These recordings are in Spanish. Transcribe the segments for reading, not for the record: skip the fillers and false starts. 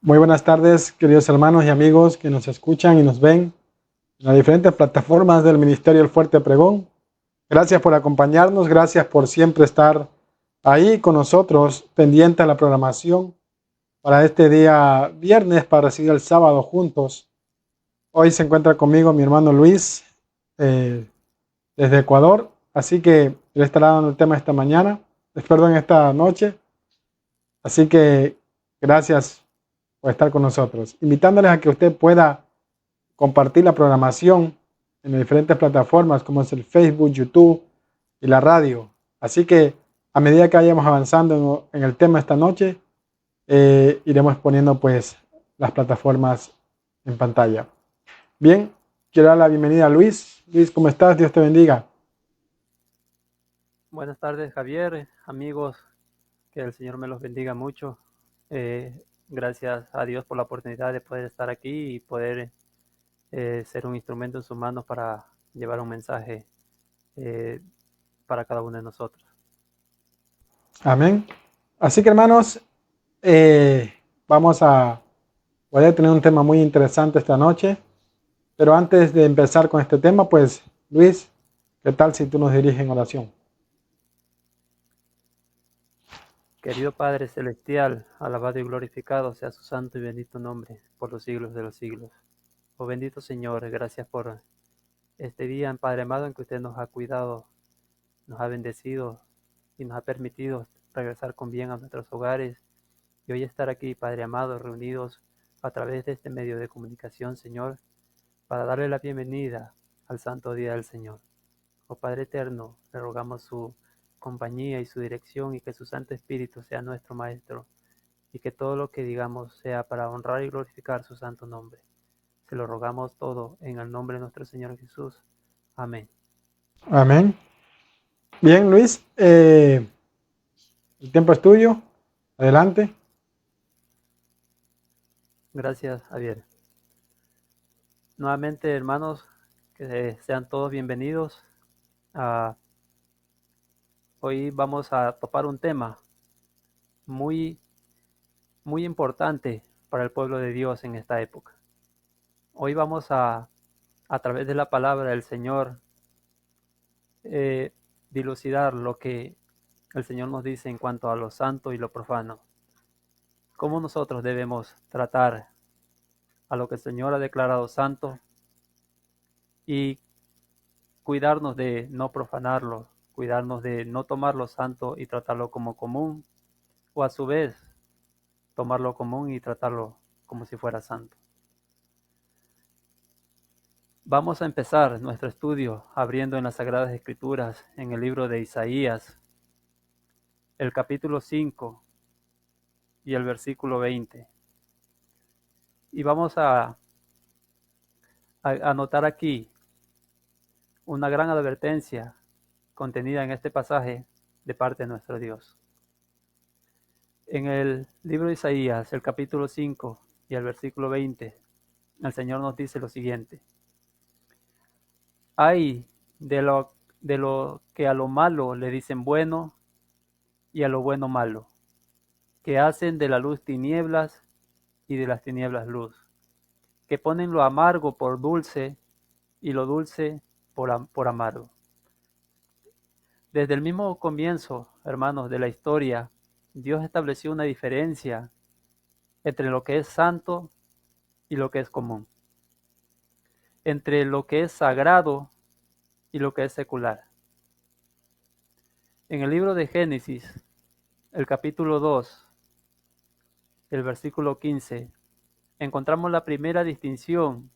Muy buenas tardes, queridos hermanos y amigos que nos escuchan y nos ven en las diferentes plataformas del Ministerio El Fuerte Pregón. Gracias por acompañarnos, gracias por siempre estar ahí con nosotros, pendiente a la programación para este día viernes, para recibir el sábado juntos. Hoy se encuentra conmigo mi hermano Luis eh, desde Ecuador, así que él estará dando el tema esta mañana, perdón, esta noche. Así que gracias por estar con nosotros, invitándoles a que usted pueda compartir la programación en las diferentes plataformas como es el Facebook, YouTube y la radio. Así que a medida que vayamos avanzando en el tema esta noche, iremos poniendo pues las plataformas en pantalla. Bien, quiero dar la bienvenida a Luis. Luis, ¿cómo estás? Dios te bendiga. Buenas tardes, Javier, amigos, que el Señor me los bendiga mucho. Gracias a Dios por la oportunidad de poder estar aquí y poder ser un instrumento en sus manos para llevar un mensaje eh, para cada uno de nosotros. Amén. Así que hermanos, eh, vamos a poder tener un tema muy interesante esta noche. Pero antes de empezar con este tema, pues Luis, ¿qué tal si tú nos diriges en oración? Querido Padre Celestial, alabado y glorificado sea su santo y bendito nombre por los siglos de los siglos. Oh bendito Señor, gracias por este día, Padre amado, en que usted nos ha cuidado, nos ha bendecido y nos ha permitido regresar con bien a nuestros hogares y hoy estar aquí, Padre amado, reunidos a través de este medio de comunicación, Señor, para darle la bienvenida al santo día del Señor. Oh Padre eterno, le rogamos su compañía y su dirección y que su Santo Espíritu sea nuestro Maestro y que todo lo que digamos sea para honrar y glorificar su santo nombre. Se lo rogamos todo en el nombre de nuestro Señor Jesús. Amén. Amén. Bien, Luis, el tiempo es tuyo. Adelante. Gracias, Javier. Nuevamente, hermanos, que sean todos bienvenidos. A, Hoy vamos a topar un tema muy, muy importante para el pueblo de Dios en esta época. Hoy vamos a través de la palabra del Señor, eh, dilucidar lo que el Señor nos dice en cuanto a lo santo y lo profano. Cómo nosotros debemos tratar a lo que el Señor ha declarado santo y cuidarnos de no profanarlo, cuidarnos de no tomarlo santo y tratarlo como común, o a su vez tomarlo común y tratarlo como si fuera santo. Vamos a empezar nuestro estudio abriendo en las Sagradas Escrituras, en el libro de Isaías, el capítulo 5 y el versículo 20. Y vamos a anotar aquí una gran advertencia contenida en este pasaje de parte de nuestro Dios. En el libro de Isaías, el capítulo 5 y el versículo 20, el Señor nos dice lo siguiente: hay de lo que a lo malo le dicen bueno y a lo bueno malo, que hacen de la luz tinieblas y de las tinieblas luz, que ponen lo amargo por dulce y lo dulce por amargo. Desde el mismo comienzo, hermanos, de la historia, Dios estableció una diferencia entre lo que es santo y lo que es común, entre lo que es sagrado y lo que es secular. En el libro de Génesis, el capítulo 2, el versículo 15, encontramos la primera distinción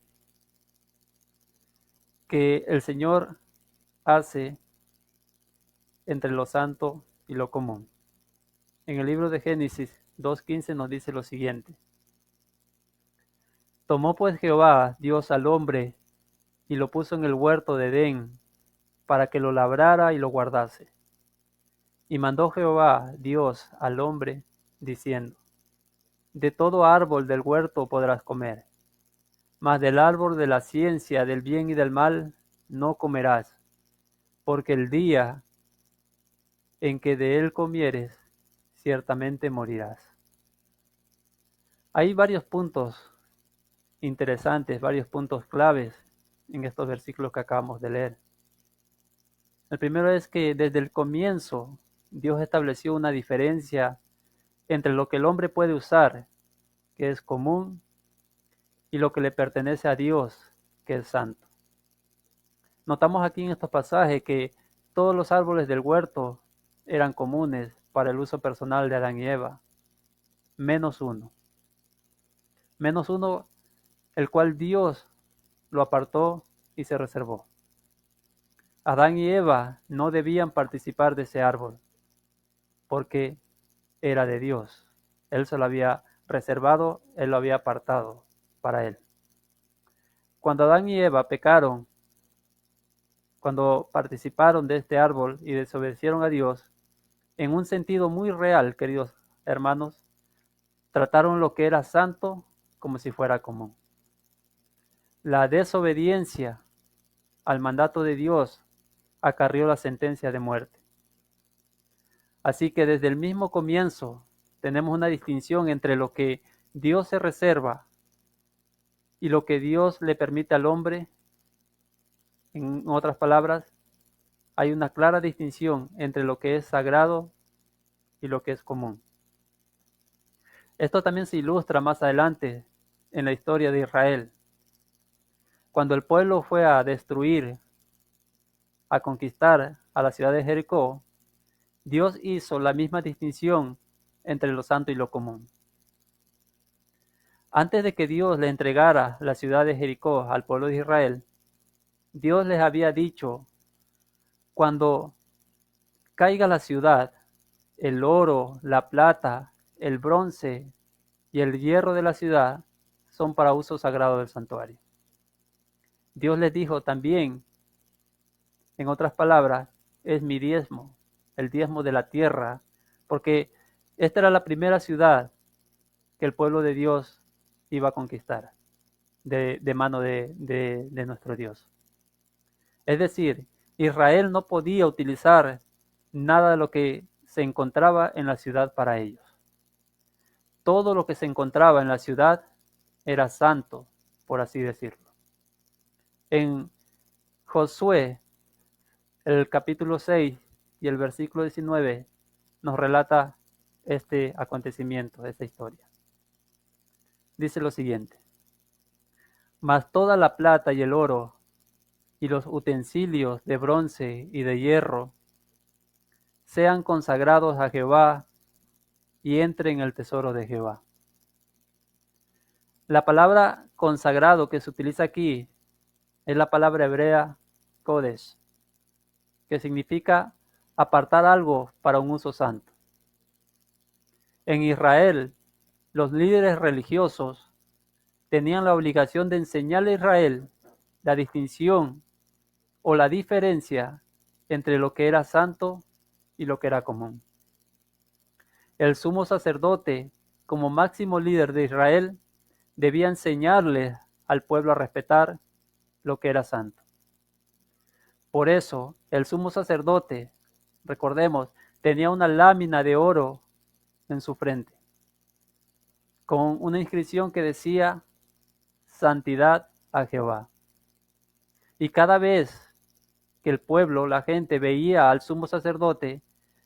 que el Señor hace entre lo santo y lo común. En el libro de Génesis 2:15 nos dice lo siguiente: tomó pues Jehová Dios al hombre y lo puso en el huerto de Edén para que lo labrara y lo guardase. Y mandó Jehová Dios al hombre diciendo: de todo árbol del huerto podrás comer, mas del árbol de la ciencia del bien y del mal no comerás, porque el día en que de él comieres, ciertamente morirás. Hay varios puntos interesantes, varios puntos claves en estos versículos que acabamos de leer. El primero es que desde el comienzo Dios estableció una diferencia entre lo que el hombre puede usar, que es común, y lo que le pertenece a Dios, que es santo. Notamos aquí en estos pasajes que todos los árboles del huerto eran comunes para el uso personal de Adán y Eva, menos uno. Menos uno, el cual Dios lo apartó y se reservó. Adán y Eva no debían participar de ese árbol, porque era de Dios. Él se lo había reservado, Él lo había apartado para Él. Cuando Adán y Eva pecaron, cuando participaron de este árbol y desobedecieron a Dios, en un sentido muy real, queridos hermanos, trataron lo que era santo como si fuera común. La desobediencia al mandato de Dios acarrió la sentencia de muerte. Así que desde el mismo comienzo tenemos una distinción entre lo que Dios se reserva y lo que Dios le permite al hombre. En otras palabras, hay una clara distinción entre lo que es sagrado y lo que es común. Esto también se ilustra más adelante en la historia de Israel. Cuando el pueblo fue a destruir, a conquistar a la ciudad de Jericó, Dios hizo la misma distinción entre lo santo y lo común. Antes de que Dios le entregara la ciudad de Jericó al pueblo de Israel, Dios les había dicho: cuando caiga la ciudad, el oro, la plata, el bronce y el hierro de la ciudad son para uso sagrado del santuario. Dios les dijo también, en otras palabras, es mi diezmo, el diezmo de la tierra, porque esta era la primera ciudad que el pueblo de Dios iba a conquistar de mano de nuestro Dios. Es decir, Israel no podía utilizar nada de lo que se encontraba en la ciudad para ellos. Todo lo que se encontraba en la ciudad era santo, por así decirlo. En Josué, el capítulo 6 y el versículo 19 nos relata este acontecimiento, esta historia. Dice lo siguiente: mas toda la plata y el oro y los utensilios de bronce y de hierro sean consagrados a Jehová y entren en el tesoro de Jehová. La palabra consagrado que se utiliza aquí es la palabra hebrea kodesh, que significa apartar algo para un uso santo. En Israel, los líderes religiosos tenían la obligación de enseñarle a Israel la distinción o la diferencia entre lo que era santo y lo que era común. El sumo sacerdote, como máximo líder de Israel, debía enseñarle al pueblo a respetar lo que era santo. Por eso, el sumo sacerdote, recordemos, tenía una lámina de oro en su frente, con una inscripción que decía: santidad a Jehová. Y cada vez que el pueblo, la gente, veía al sumo sacerdote,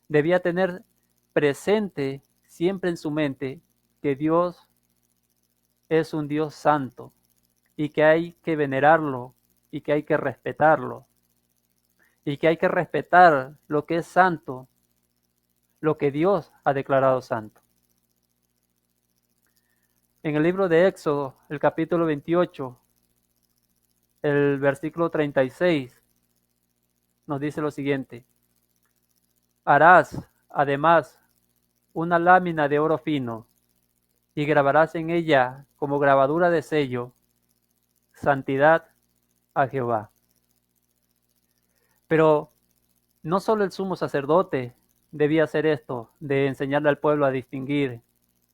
debía tener presente siempre en su mente que Dios es un Dios santo y que hay que venerarlo y que hay que respetarlo y que hay que respetar lo que es santo, lo que Dios ha declarado santo. En el libro de Éxodo, el capítulo 28, el versículo 36, nos dice lo siguiente: harás, además, una lámina de oro fino, y grabarás en ella como grabadura de sello: santidad a Jehová. Pero no solo el sumo sacerdote debía hacer esto, de enseñarle al pueblo a distinguir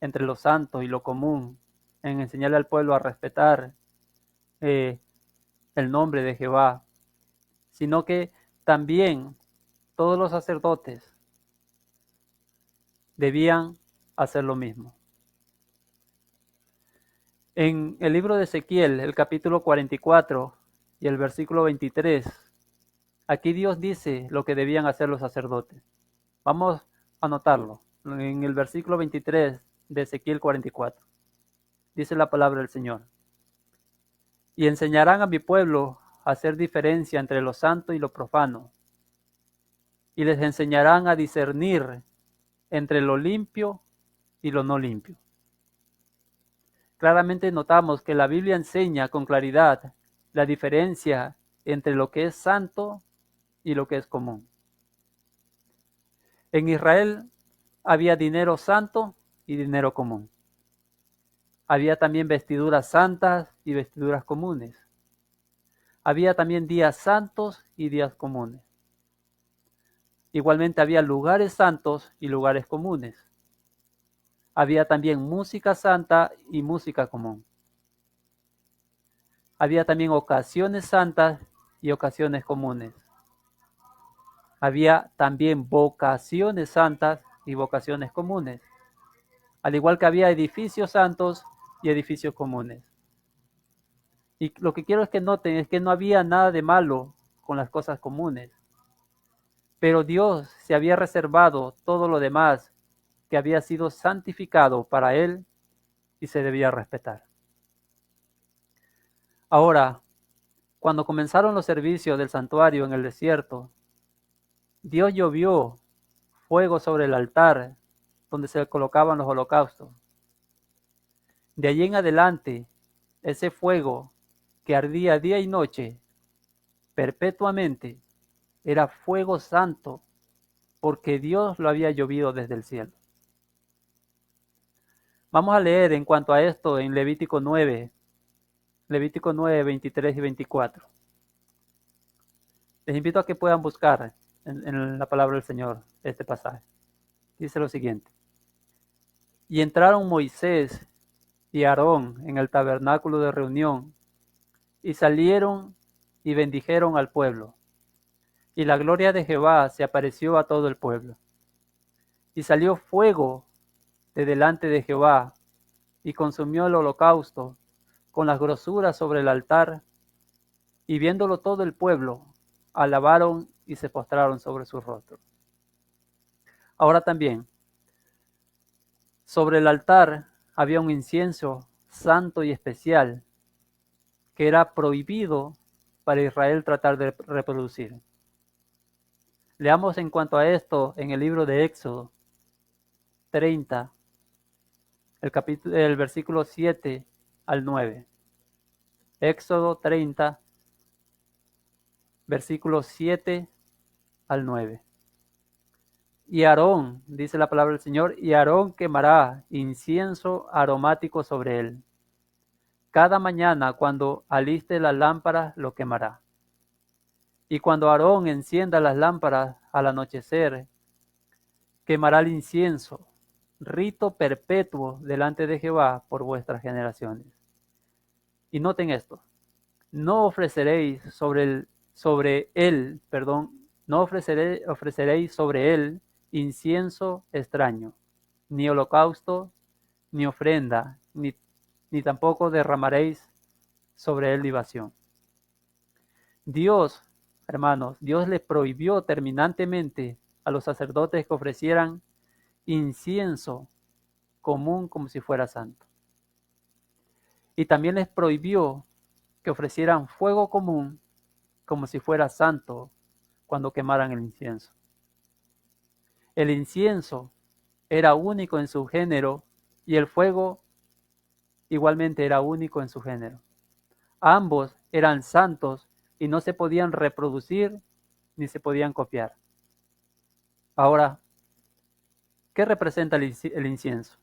entre lo santo y lo común, en enseñarle al pueblo a respetar el nombre de Jehová, sino que también todos los sacerdotes debían hacer lo mismo. En el libro de Ezequiel, el capítulo 44 y el versículo 23, aquí Dios dice lo que debían hacer los sacerdotes. Vamos a anotarlo. En el versículo 23 de Ezequiel 44, dice la palabra del Señor. Y enseñarán a mi pueblo a hacer diferencia entre lo santo y lo profano, y les enseñarán a discernir entre lo limpio y lo no limpio. Claramente notamos que la Biblia enseña con claridad la diferencia entre lo que es santo y lo que es común. En Israel había dinero santo y dinero común. Había también vestiduras santas y vestiduras comunes. Había también días santos y días comunes. Igualmente había lugares santos y lugares comunes. Había también música santa y música común. Había también ocasiones santas y ocasiones comunes. Había también vocaciones santas y vocaciones comunes. Al igual que había edificios santos y edificios comunes. Y lo que quiero es que noten es que no había nada de malo con las cosas comunes. Pero Dios se había reservado todo lo demás que había sido santificado para Él y se debía respetar. Ahora, cuando comenzaron los servicios del santuario en el desierto, Dios llovió fuego sobre el altar donde se colocaban los holocaustos. De allí en adelante, ese fuego que ardía día y noche, perpetuamente, era fuego santo, porque Dios lo había llovido desde el cielo. Vamos a leer en cuanto a esto en Levítico 9, 23 y 24. Les invito a que puedan buscar en la palabra del Señor este pasaje. Dice lo siguiente. Y entraron Moisés y Aarón en el tabernáculo de reunión, y salieron y bendijeron al pueblo. Y la gloria de Jehová se apareció a todo el pueblo. Y salió fuego de delante de Jehová, y consumió el holocausto con las grosuras sobre el altar, y viéndolo todo el pueblo, alabaron y se postraron sobre sus rostros. Ahora también, sobre el altar había un incienso santo y especial, que era prohibido para Israel tratar de reproducir. Leamos en cuanto a esto en el libro de Éxodo 30, el versículo 7 al 9. Éxodo 30, versículos 7 al 9. Y Aarón, dice la palabra del Señor, y Aarón quemará incienso aromático sobre él. Cada mañana cuando aliste las lámparas lo quemará. Y cuando Aarón encienda las lámparas al anochecer, quemará el incienso, rito perpetuo delante de Jehová por vuestras generaciones. Y noten esto, no ofreceréis ofreceréis sobre él incienso extraño, ni holocausto, ni ofrenda, ni tampoco derramaréis sobre él libación. Dios, hermanos, Dios le prohibió terminantemente a los sacerdotes que ofrecieran incienso común como si fuera santo. Y también les prohibió que ofrecieran fuego común como si fuera santo cuando quemaran el incienso. El incienso era único en su género y el fuego igualmente era único en su género. Ambos eran santos y no se podían reproducir ni se podían copiar. Ahora, ¿qué representa el incienso?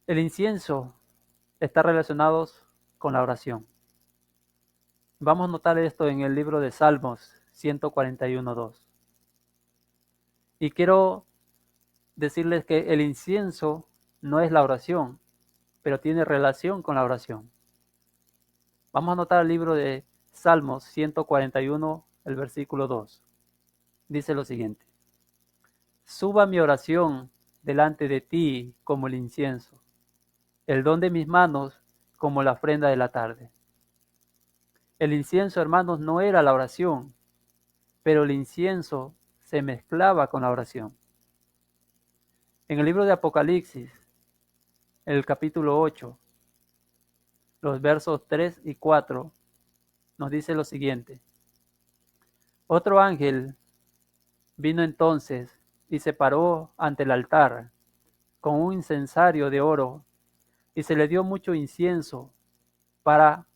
El incienso está relacionado con la oración. Vamos a notar esto en el libro de Salmos 141:2. Y quiero decirles que el incienso no es la oración, pero tiene relación con la oración. Vamos a notar el libro de Salmos 141, el versículo 2. Dice lo siguiente. Suba mi oración delante de ti como el incienso, el don de mis manos como la ofrenda de la tarde. El incienso, hermanos, no era la oración, pero el incienso se mezclaba con la oración. En el libro de Apocalipsis, el capítulo 8, los versos 3 y 4, nos dice lo siguiente. Otro ángel vino entonces y se paró ante el altar con un incensario de oro, y se le dio mucho incienso para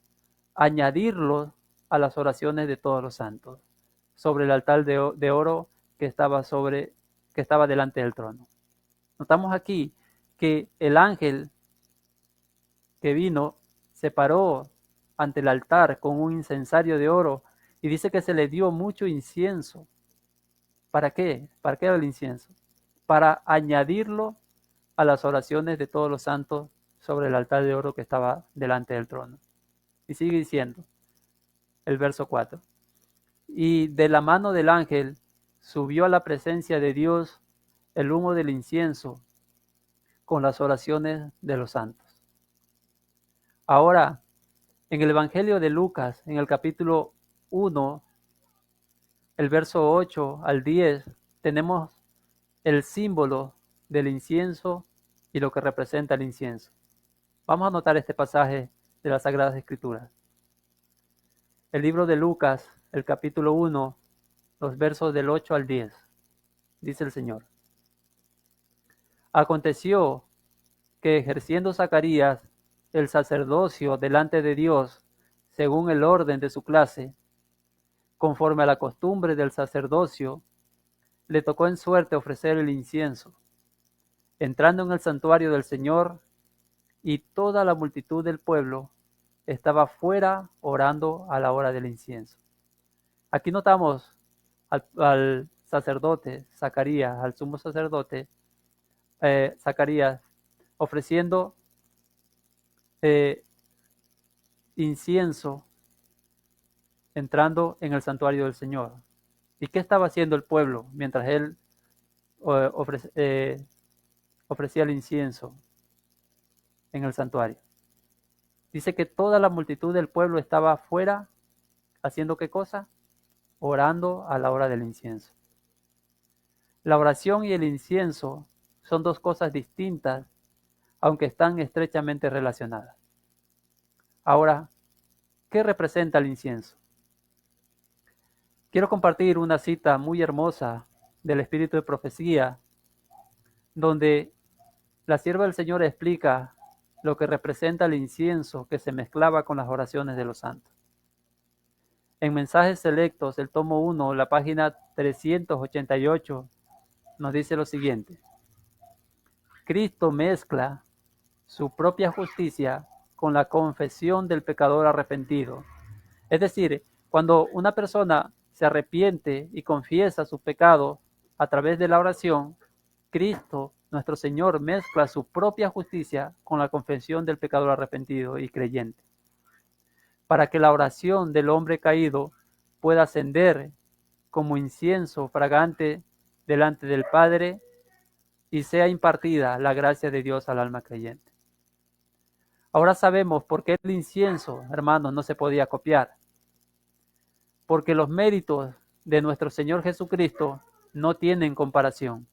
añadirlo a las oraciones de todos los santos, sobre el altar de oro que estaba delante del trono. Notamos aquí que el ángel que vino se paró ante el altar con un incensario de oro y dice que se le dio mucho incienso. ¿Para qué? ¿Para qué era el incienso? Para añadirlo a las oraciones de todos los santos sobre el altar de oro que estaba delante del trono. Y sigue diciendo el verso 4. Y de la mano del ángel subió a la presencia de Dios el humo del incienso con las oraciones de los santos. Ahora, en el Evangelio de Lucas, en el capítulo 1, el verso 8 al 10, tenemos el símbolo del incienso y lo que representa el incienso. Vamos a notar este pasaje de las Sagradas Escrituras. El libro de Lucas, el capítulo 1, los versos del 8 al 10, dice el Señor. Aconteció que ejerciendo Zacarías el sacerdocio delante de Dios, según el orden de su clase, conforme a la costumbre del sacerdocio, le tocó en suerte ofrecer el incienso. Entrando en el santuario del Señor, y toda la multitud del pueblo estaba fuera orando a la hora del incienso. Aquí notamos al sacerdote Zacarías, al sumo sacerdote Zacarías, ofreciendo incienso, entrando en el santuario del Señor. ¿Y qué estaba haciendo el pueblo mientras él ofrecía el incienso en el santuario? Dice que toda la multitud del pueblo estaba afuera, ¿haciendo qué cosa? Orando a la hora del incienso. La oración y el incienso son dos cosas distintas, aunque están estrechamente relacionadas. Ahora, ¿qué representa el incienso? Quiero compartir una cita muy hermosa del Espíritu de Profecía, donde la sierva del Señor explica lo que representa el incienso que se mezclaba con las oraciones de los santos. En Mensajes Selectos, el tomo 1, la página 388, nos dice lo siguiente. Cristo mezcla su propia justicia con la confesión del pecador arrepentido. Es decir, cuando una persona se arrepiente y confiesa su pecado a través de la oración, Cristo, nuestro Señor, mezcla su propia justicia con la confesión del pecador arrepentido y creyente, para que la oración del hombre caído pueda ascender como incienso fragante delante del Padre y sea impartida la gracia de Dios al alma creyente. Ahora sabemos por qué el incienso, hermanos, no se podía copiar. Porque los méritos de nuestro Señor Jesucristo no tienen comparación.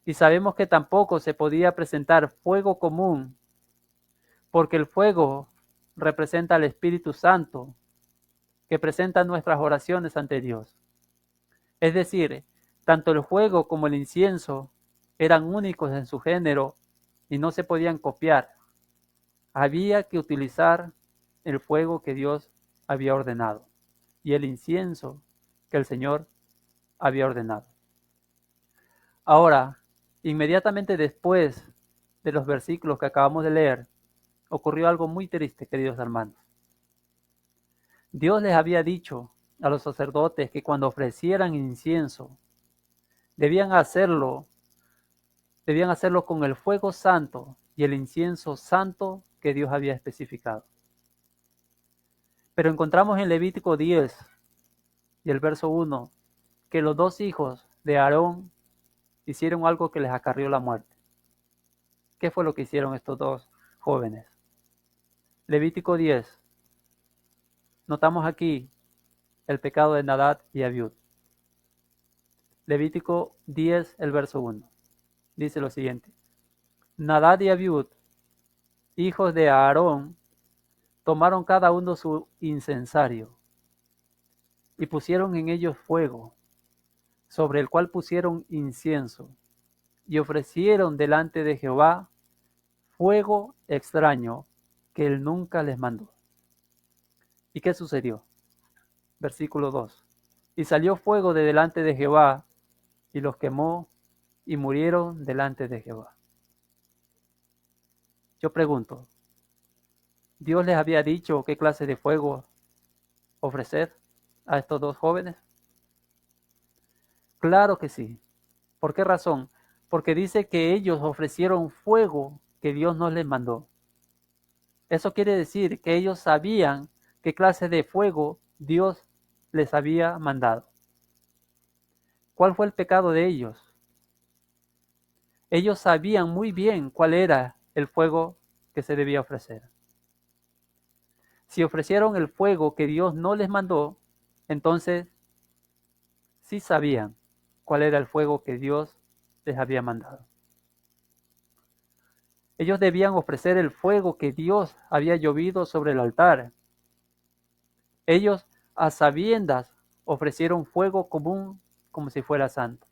Y sabemos que tampoco se podía presentar fuego común, porque el fuego representa al Espíritu Santo, que presenta nuestras oraciones ante Dios. Es decir, tanto el fuego como el incienso eran únicos en su género y no se podían copiar. Había que utilizar el fuego que Dios había ordenado y el incienso que el Señor había ordenado. Ahora, inmediatamente después de los versículos que acabamos de leer, ocurrió algo muy triste, queridos hermanos. Dios les había dicho a los sacerdotes que cuando ofrecieran incienso, debían hacerlo con el fuego santo y el incienso santo que Dios había especificado. Pero encontramos en Levítico 10 y el verso 1 que los dos hijos de Aarón hicieron algo que les acarrió la muerte. ¿Qué fue lo que hicieron estos dos jóvenes? Levítico 10. Notamos aquí el pecado de Nadab y Abiud. Levítico 10, el verso 1. Dice lo siguiente. Nadab y Abiud, hijos de Aarón, tomaron cada uno su incensario y pusieron en ellos fuego, sobre el cual pusieron incienso, y ofrecieron delante de Jehová fuego extraño que él nunca les mandó. ¿Y qué sucedió? Versículo 2. Y salió fuego de delante de Jehová, y los quemó, y murieron delante de Jehová. Yo pregunto, ¿Dios les había dicho qué clase de fuego ofrecer a estos dos jóvenes? Claro que sí. ¿Por qué razón? Porque dice que ellos ofrecieron fuego que Dios no les mandó. Eso quiere decir que ellos sabían qué clase de fuego Dios les había mandado. ¿Cuál fue el pecado de ellos? Ellos sabían muy bien cuál era el fuego que se debía ofrecer. Si ofrecieron el fuego que Dios no les mandó, entonces sí sabían cuál era el fuego que Dios les había mandado. Ellos debían ofrecer el fuego que Dios había llovido sobre el altar. Ellos, a sabiendas, ofrecieron fuego común como si fuera santo.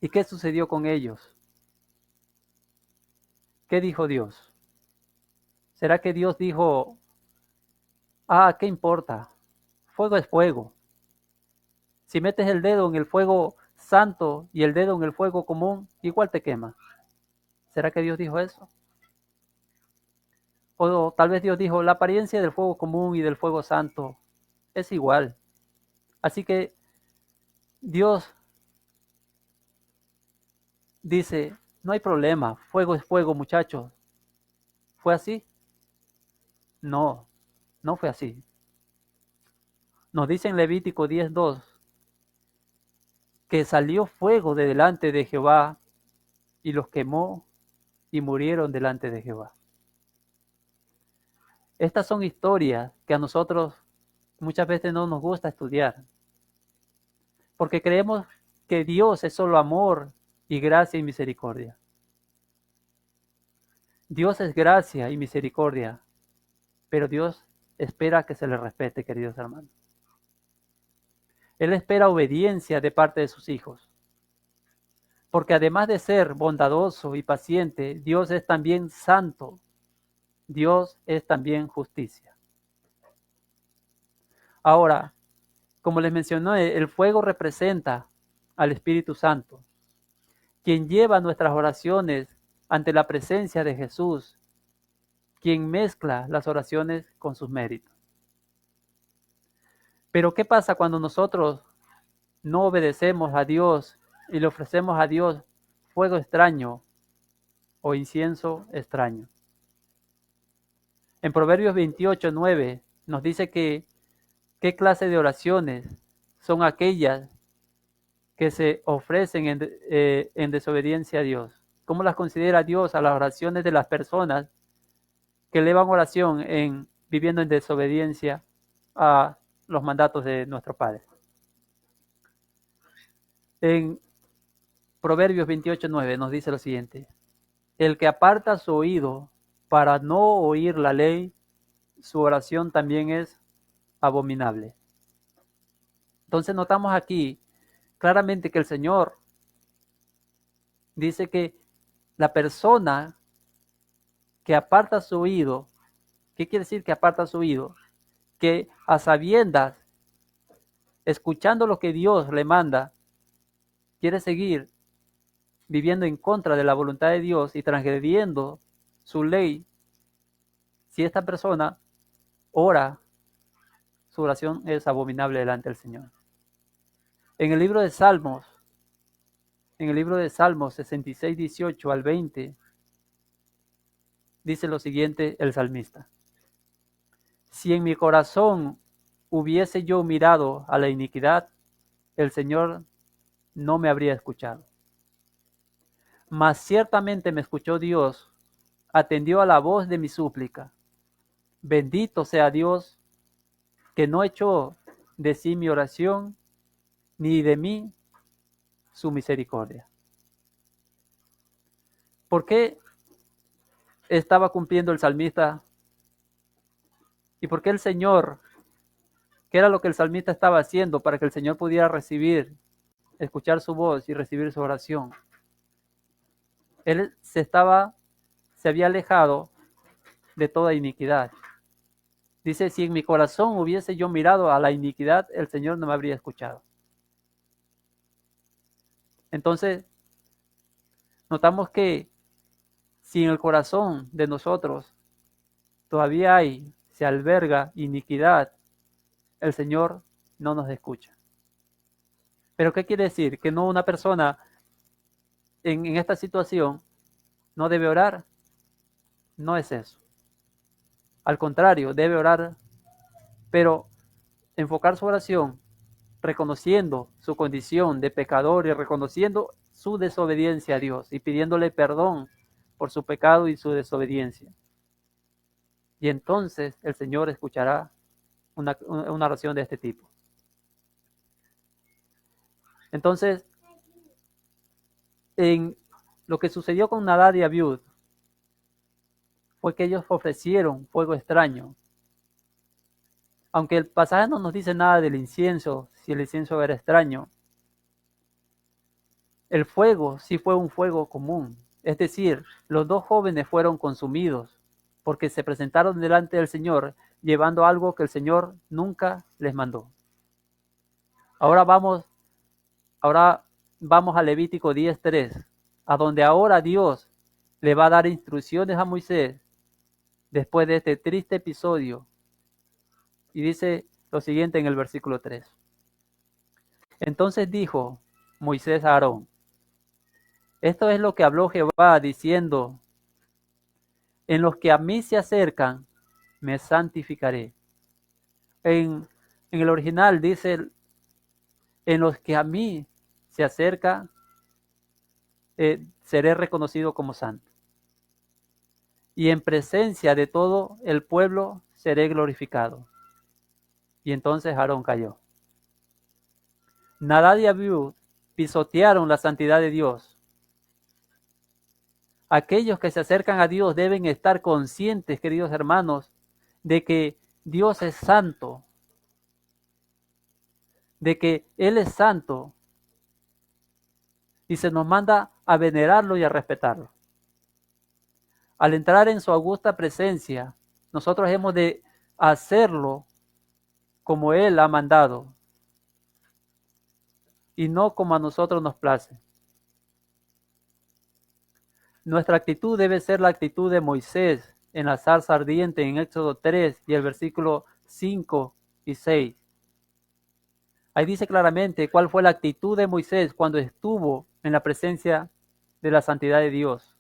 ¿Y qué sucedió con ellos? ¿Qué dijo Dios? ¿Será que Dios dijo, ¿qué importa? Fuego es fuego. Si metes el dedo en el fuego santo y el dedo en el fuego común, igual te quema. ¿Será que Dios dijo eso? O tal vez Dios dijo, la apariencia del fuego común y del fuego santo es igual. Así que Dios dice, no hay problema, fuego es fuego, muchachos. ¿Fue así? No, no fue así. Nos dice en Levítico 10:2 que salió fuego de delante de Jehová y los quemó y murieron delante de Jehová. Estas son historias que a nosotros muchas veces no nos gusta estudiar, porque creemos que Dios es solo amor y gracia y misericordia. Dios es gracia y misericordia, pero Dios espera que se le respete, queridos hermanos. Él espera obediencia de parte de sus hijos, porque además de ser bondadoso y paciente, Dios es también santo. Dios es también justicia. Ahora, como les mencioné, el fuego representa al Espíritu Santo, quien lleva nuestras oraciones ante la presencia de Jesús, quien mezcla las oraciones con sus méritos. Pero ¿qué pasa cuando nosotros no obedecemos a Dios y le ofrecemos a Dios fuego extraño o incienso extraño? En Proverbios 28:9 nos dice que qué clase de oraciones son aquellas que se ofrecen en desobediencia a Dios. ¿Cómo las considera Dios a las oraciones de las personas que elevan oración viviendo en desobediencia a los mandatos de nuestro Padre? En Proverbios 28:9 nos dice lo siguiente: el que aparta su oído para no oír la ley, su oración también es abominable. Entonces notamos aquí claramente que el Señor dice que la persona que aparta su oído, ¿qué quiere decir que aparta su oído? Que a sabiendas, escuchando lo que Dios le manda, quiere seguir viviendo en contra de la voluntad de Dios y transgrediendo su ley. Si esta persona ora, su oración es abominable delante del Señor. En el libro de Salmos 66:18 al 20, dice lo siguiente el salmista: si en mi corazón hubiese yo mirado a la iniquidad, el Señor no me habría escuchado. Mas ciertamente me escuchó Dios, atendió a la voz de mi súplica. Bendito sea Dios, que no echó de sí mi oración, ni de mí su misericordia. ¿Por qué estaba cumpliendo el salmista? ¿Y por qué el Señor, qué era lo que el salmista estaba haciendo para que el Señor pudiera recibir, escuchar su voz y recibir su oración? Él se había alejado de toda iniquidad. Dice, si en mi corazón hubiese yo mirado a la iniquidad, el Señor no me habría escuchado. Entonces, notamos que si en el corazón de nosotros todavía se alberga iniquidad, el Señor no nos escucha. ¿Pero qué quiere decir? Que no una persona en esta situación no debe orar. No es eso. Al contrario, debe orar, pero enfocar su oración reconociendo su condición de pecador y reconociendo su desobediencia a Dios y pidiéndole perdón por su pecado y su desobediencia. Y entonces el Señor escuchará una oración de este tipo. Entonces, en lo que sucedió con Nadab y Abiud fue que ellos ofrecieron fuego extraño. Aunque el pasaje no nos dice nada del incienso, si el incienso era extraño, el fuego sí fue un fuego común. Es decir, los dos jóvenes fueron consumidos porque se presentaron delante del Señor llevando algo que el Señor nunca les mandó. Ahora vamos a Levítico 10:3, a donde ahora Dios le va a dar instrucciones a Moisés después de este triste episodio. Y dice lo siguiente en el versículo 3. Entonces dijo Moisés a Aarón, esto es lo que habló Jehová diciendo, en los que a mí se acercan, me santificaré. En el original dice, en los que a mí se acerca, seré reconocido como santo. Y en presencia de todo el pueblo seré glorificado. Y entonces Aarón cayó. Nadab y Abiú pisotearon la santidad de Dios. Aquellos que se acercan a Dios deben estar conscientes, queridos hermanos, de que Dios es santo, de que Él es santo y se nos manda a venerarlo y a respetarlo. Al entrar en su augusta presencia, nosotros hemos de hacerlo como Él ha mandado y no como a nosotros nos place. Nuestra actitud debe ser la actitud de Moisés en la zarza ardiente en Éxodo 3 y el versículo 5 y 6. Ahí dice claramente cuál fue la actitud de Moisés cuando estuvo en la presencia de la santidad de Dios.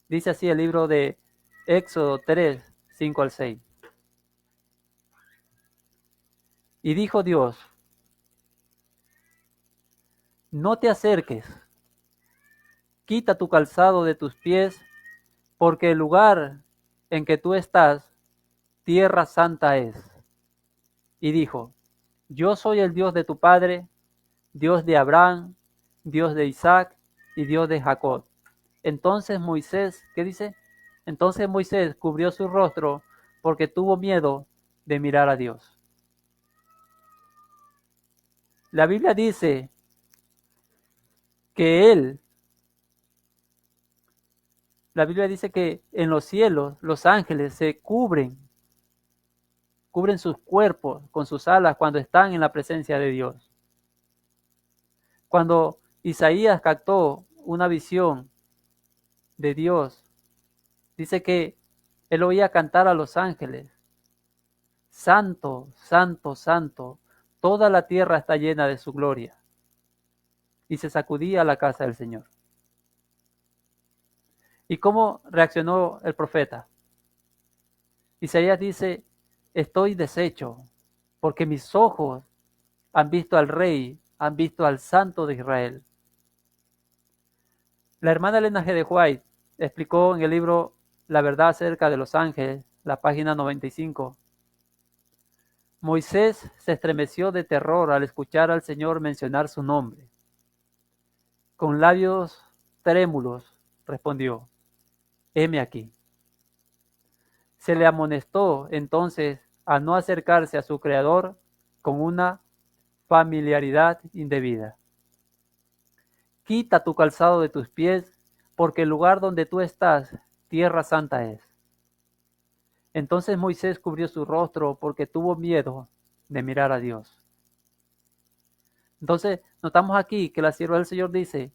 Dice así el libro de Éxodo 3, 5 al 6. Y dijo Dios, no te acerques, quita tu calzado de tus pies, porque el lugar en que tú estás, tierra santa es. Y dijo, yo soy el Dios de tu padre, Dios de Abraham, Dios de Isaac y Dios de Jacob. Entonces Moisés, ¿qué dice? Entonces Moisés cubrió su rostro porque tuvo miedo de mirar a Dios. La Biblia dice que la Biblia dice que en los cielos los ángeles se cubren sus cuerpos con sus alas cuando están en la presencia de Dios. Cuando Isaías captó una visión de Dios, dice que él oía cantar a los ángeles, santo, santo, santo, toda la tierra está llena de su gloria. Y se sacudía a la casa del Señor. ¿Y cómo reaccionó el profeta? Isaías dice, estoy deshecho, porque mis ojos han visto al Rey, han visto al Santo de Israel. La hermana Elena G. de White explicó en el libro La verdad acerca de los ángeles, la página 95. Moisés se estremeció de terror al escuchar al Señor mencionar su nombre. Con labios trémulos respondió: heme aquí. Se le amonestó entonces a no acercarse a su Creador con una familiaridad indebida. Quita tu calzado de tus pies, porque el lugar donde tú estás, tierra santa es. Entonces Moisés cubrió su rostro porque tuvo miedo de mirar a Dios. Entonces notamos aquí que la sierva del Señor dice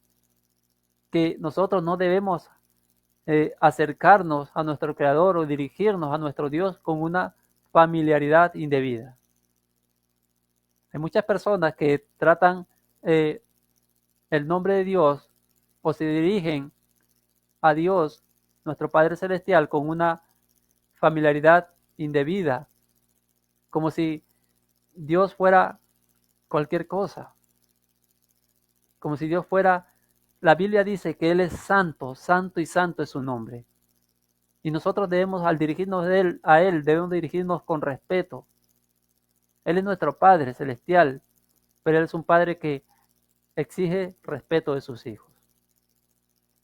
que nosotros no debemos acercarnos a nuestro Creador o dirigirnos a nuestro Dios con una familiaridad indebida. Hay muchas personas que tratan el nombre de Dios o se dirigen a Dios, nuestro Padre Celestial, con una familiaridad indebida, como si Dios fuera cualquier cosa, como si Dios fuera, la Biblia dice que Él es santo, santo y santo es su nombre. Y nosotros debemos, al dirigirnos a Él, debemos dirigirnos con respeto. Él es nuestro Padre Celestial, pero Él es un Padre que exige respeto de sus hijos.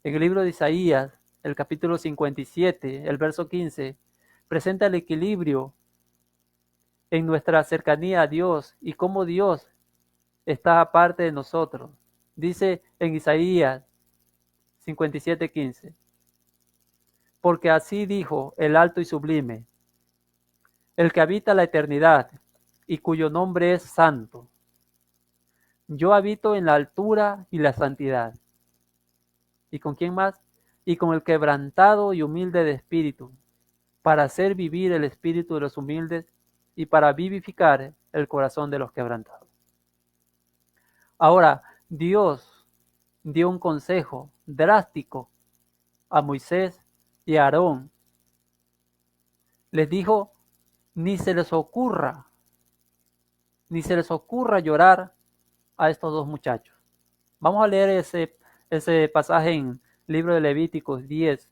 En el libro de Isaías, el capítulo 57, el verso 15, presenta el equilibrio en nuestra cercanía a Dios y cómo Dios está aparte de nosotros. Dice en Isaías 57:15, porque así dijo el alto y sublime, el que habita la eternidad y cuyo nombre es santo. Yo habito en la altura y la santidad. ¿Y con quién más? Y con el quebrantado y humilde de espíritu, para hacer vivir el espíritu de los humildes y para vivificar el corazón de los quebrantados. Ahora, Dios dio un consejo drástico a Moisés y a Aarón. Les dijo, ni se les ocurra llorar a estos dos muchachos. Vamos a leer ese pasaje en el libro de Levíticos 10,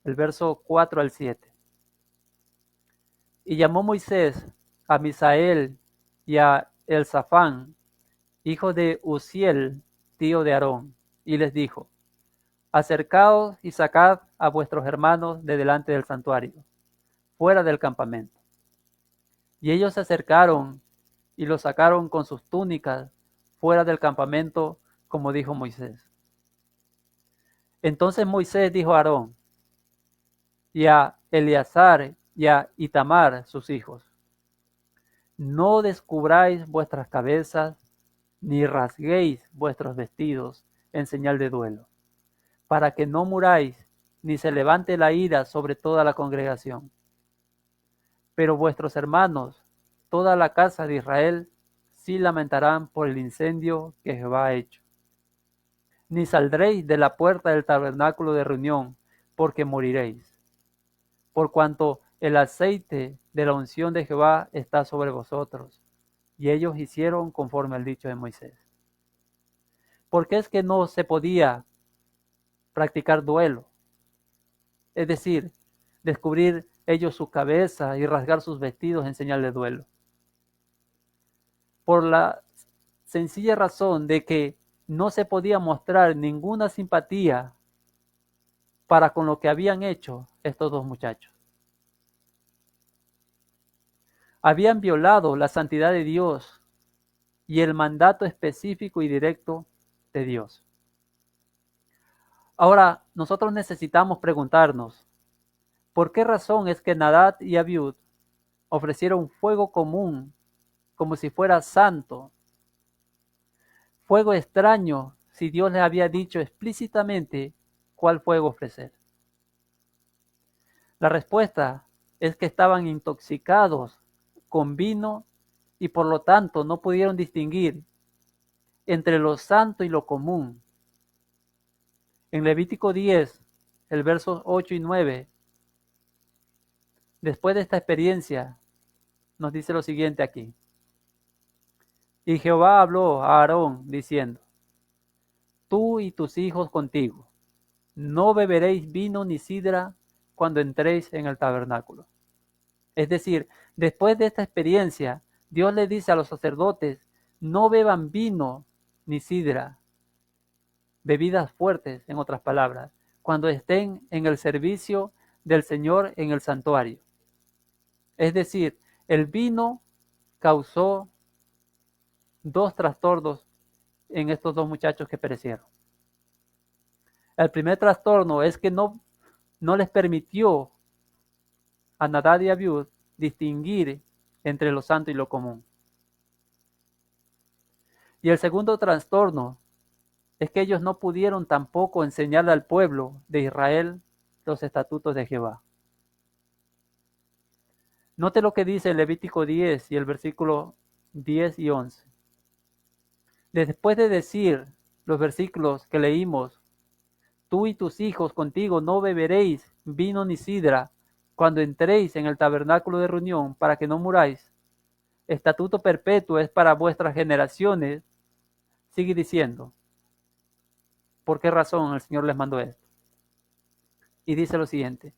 el verso 4 al 7. Y llamó Moisés a Misael y a Elzafán, hijo de Uziel, tío de Aarón, y les dijo, acercaos y sacad a vuestros hermanos de delante del santuario, fuera del campamento. Y ellos se acercaron y los sacaron con sus túnicas fuera del campamento, como dijo Moisés. Entonces Moisés dijo a Aarón y a Eleazar y a Itamar, sus hijos, no descubráis vuestras cabezas, ni rasguéis vuestros vestidos en señal de duelo, para que no muráis, ni se levante la ira sobre toda la congregación. Pero vuestros hermanos, toda la casa de Israel, sí lamentarán por el incendio que Jehová ha hecho. Ni saldréis de la puerta del tabernáculo de reunión, porque moriréis. Por cuanto el aceite de la unción de Jehová está sobre vosotros. Y ellos hicieron conforme al dicho de Moisés. ¿Por qué es que no se podía practicar duelo? Es decir, descubrir ellos su cabeza y rasgar sus vestidos en señal de duelo. Por la sencilla razón de que no se podía mostrar ninguna simpatía para con lo que habían hecho estos dos muchachos. Habían violado la santidad de Dios y el mandato específico y directo de Dios. Ahora, nosotros necesitamos preguntarnos, ¿por qué razón es que Nadab y Abiud ofrecieron fuego común como si fuera santo? Fuego extraño si Dios les había dicho explícitamente cuál fuego ofrecer. La respuesta es que estaban intoxicados con vino y por lo tanto no pudieron distinguir entre lo santo y lo común. En Levítico 10, el versos 8 y 9, después de esta experiencia, nos dice lo siguiente aquí. Y Jehová habló a Aarón diciendo, tú y tus hijos contigo. No beberéis vino ni sidra cuando entréis en el tabernáculo. Es decir, después de esta experiencia, Dios le dice a los sacerdotes, no beban vino ni sidra, bebidas fuertes, en otras palabras, cuando estén en el servicio del Señor en el santuario. Es decir, el vino causó dos trastornos en estos dos muchachos que perecieron. El primer trastorno es que no les permitió a Nadab y Abiud distinguir entre lo santo y lo común. Y el segundo trastorno es que ellos no pudieron tampoco enseñarle al pueblo de Israel los estatutos de Jehová. Note lo que dice el Levítico 10 y el versículo 10 y 11. Después de decir los versículos que leímos, tú y tus hijos contigo no beberéis vino ni sidra cuando entréis en el tabernáculo de reunión para que no muráis. Estatuto perpetuo es para vuestras generaciones. Sigue diciendo, ¿por qué razón el Señor les mandó esto? Y dice lo siguiente,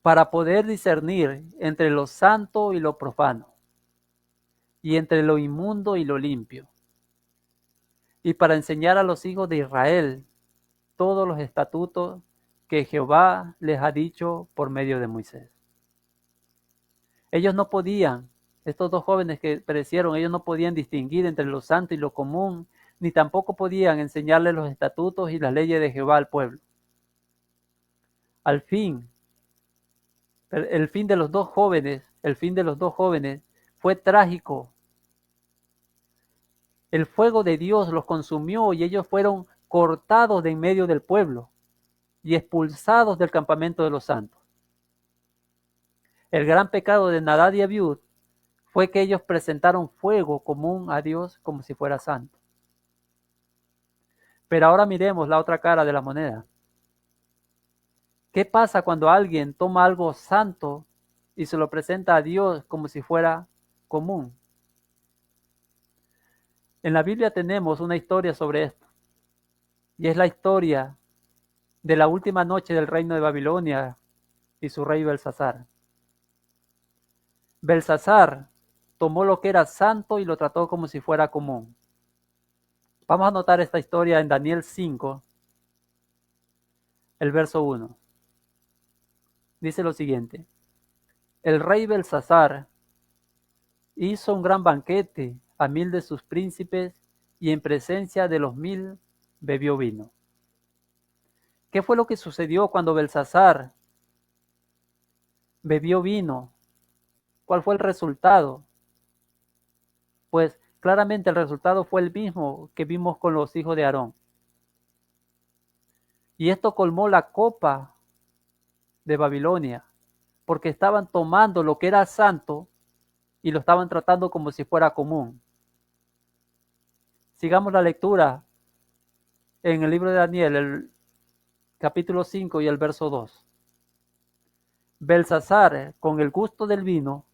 para poder discernir entre lo santo y lo profano, y entre lo inmundo y lo limpio, y para enseñar a los hijos de Israel todos los estatutos que Jehová les ha dicho por medio de Moisés. Ellos no podían, estos dos jóvenes que perecieron, ellos no podían distinguir entre lo santo y lo común, ni tampoco podían enseñarles los estatutos y las leyes de Jehová al pueblo. Al fin, el fin de los dos jóvenes fue trágico. El fuego de Dios los consumió y ellos fueron cortados de en medio del pueblo y expulsados del campamento de los santos. El gran pecado de Nadab y Abiud fue que ellos presentaron fuego común a Dios como si fuera santo. Pero ahora miremos la otra cara de la moneda. ¿Qué pasa cuando alguien toma algo santo y se lo presenta a Dios como si fuera común? En la Biblia tenemos una historia sobre esto. Y es la historia de la última noche del reino de Babilonia y su rey Belsasar. Belsasar tomó lo que era santo y lo trató como si fuera común. Vamos a notar esta historia en Daniel 5, el verso 1. Dice lo siguiente. El rey Belsasar hizo un gran banquete a 1000 de sus príncipes y en presencia de los 1000 bebió vino. ¿Qué fue lo que sucedió cuando Belsasar bebió vino? ¿Cuál fue el resultado? Pues claramente el resultado fue el mismo que vimos con los hijos de Aarón. Y esto colmó la copa de Babilonia, porque estaban tomando lo que era santo y lo estaban tratando como si fuera común. Sigamos la lectura en el libro de Daniel, el capítulo 5 y el verso 2. Belsasar, con el gusto del vino,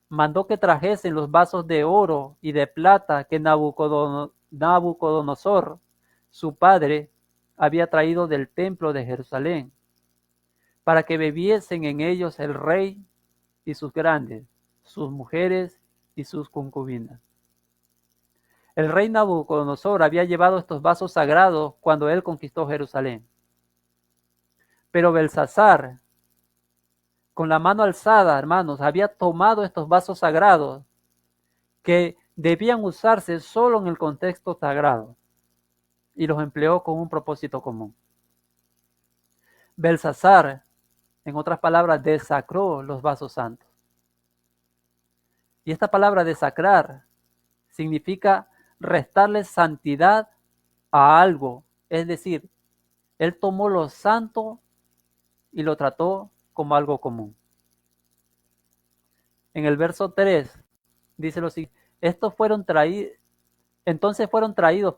mandó que trajesen los vasos de oro y de plata que Nabucodonosor, su padre, había traído del templo de Jerusalén, para que bebiesen en ellos el rey y sus grandes, sus mujeres y sus concubinas. El rey Nabucodonosor había llevado estos vasos sagrados cuando él conquistó Jerusalén. Pero Belsasar, con la mano alzada, hermanos, había tomado estos vasos sagrados que debían usarse solo en el contexto sagrado y los empleó con un propósito común. Belsasar, en otras palabras, desacró los vasos santos. Y esta palabra desacrar significa restarle santidad a algo, es decir, él tomó lo santo y lo trató como algo común. En el verso 3 dice lo siguiente, entonces fueron traídos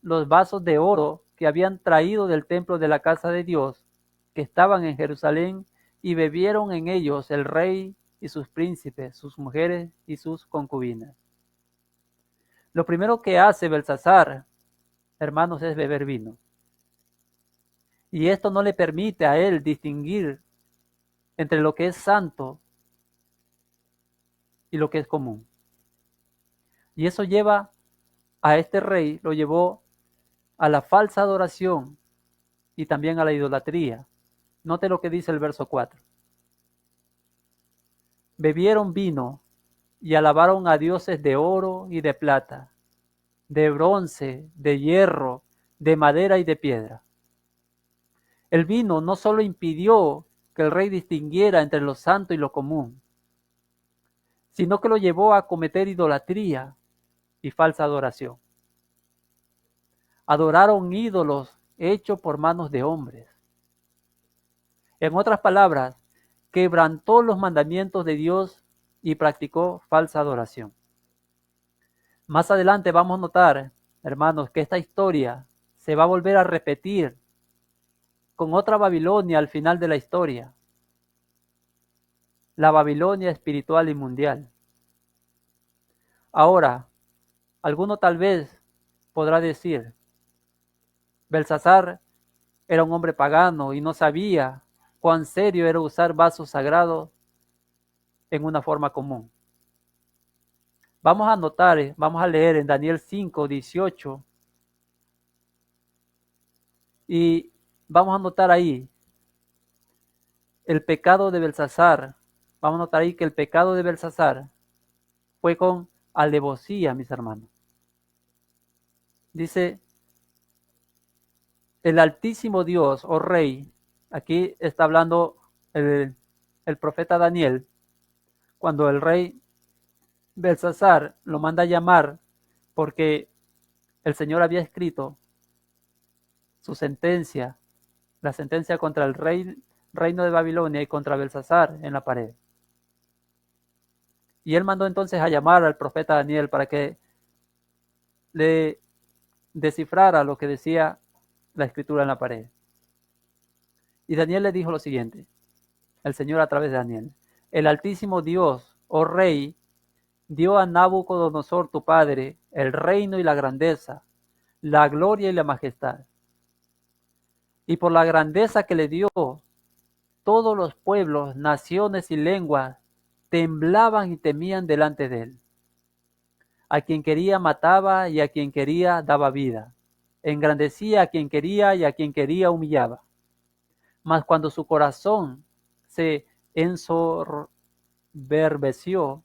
los vasos de oro que habían traído del templo de la casa de Dios, que estaban en Jerusalén, y bebieron en ellos el rey y sus príncipes, sus mujeres y sus concubinas. Lo primero que hace Belsasar hermanos, es beber vino. Y esto no le permite a él distinguir entre lo que es santo y lo que es común. Y eso lleva a este rey, lo llevó a la falsa adoración y también a la idolatría. Note lo que dice el verso 4. Bebieron vino y alabaron a dioses de oro y de plata, de bronce, de hierro, de madera y de piedra. El vino no solo impidió que el rey distinguiera entre lo santo y lo común, sino que lo llevó a cometer idolatría y falsa adoración. Adoraron ídolos hechos por manos de hombres. En otras palabras, quebrantó los mandamientos de Dios y practicó falsa adoración. Más adelante vamos a notar, hermanos, que esta historia se va a volver a repetir con otra Babilonia al final de la historia. La Babilonia espiritual y mundial. Ahora, alguno tal vez podrá decir, Belsasar era un hombre pagano y no sabía cuán serio era usar vasos sagrados en una forma común. Vamos a notar, vamos a leer en Daniel 5, 18 y vamos a notar ahí el pecado de Belsasar. Vamos a notar ahí que el pecado de Belsasar fue con alevosía, mis hermanos. Dice, el Altísimo Dios, oh Rey, aquí está hablando el profeta Daniel, cuando el rey Belsasar lo manda a llamar porque el Señor había escrito su sentencia, la sentencia contra el reino de Babilonia y contra Belsasar en la pared. Y él mandó entonces a llamar al profeta Daniel para que le descifrara lo que decía la escritura en la pared. Y Daniel le dijo lo siguiente, el Señor a través de Daniel, el Altísimo Dios, oh Rey, dio a Nabucodonosor tu padre el reino y la grandeza, la gloria y la majestad. Y por la grandeza que le dio, todos los pueblos, naciones y lenguas temblaban y temían delante de él. A quien quería mataba y a quien quería daba vida. Engrandecía a quien quería y a quien quería humillaba. Mas cuando su corazón se ensoberbeció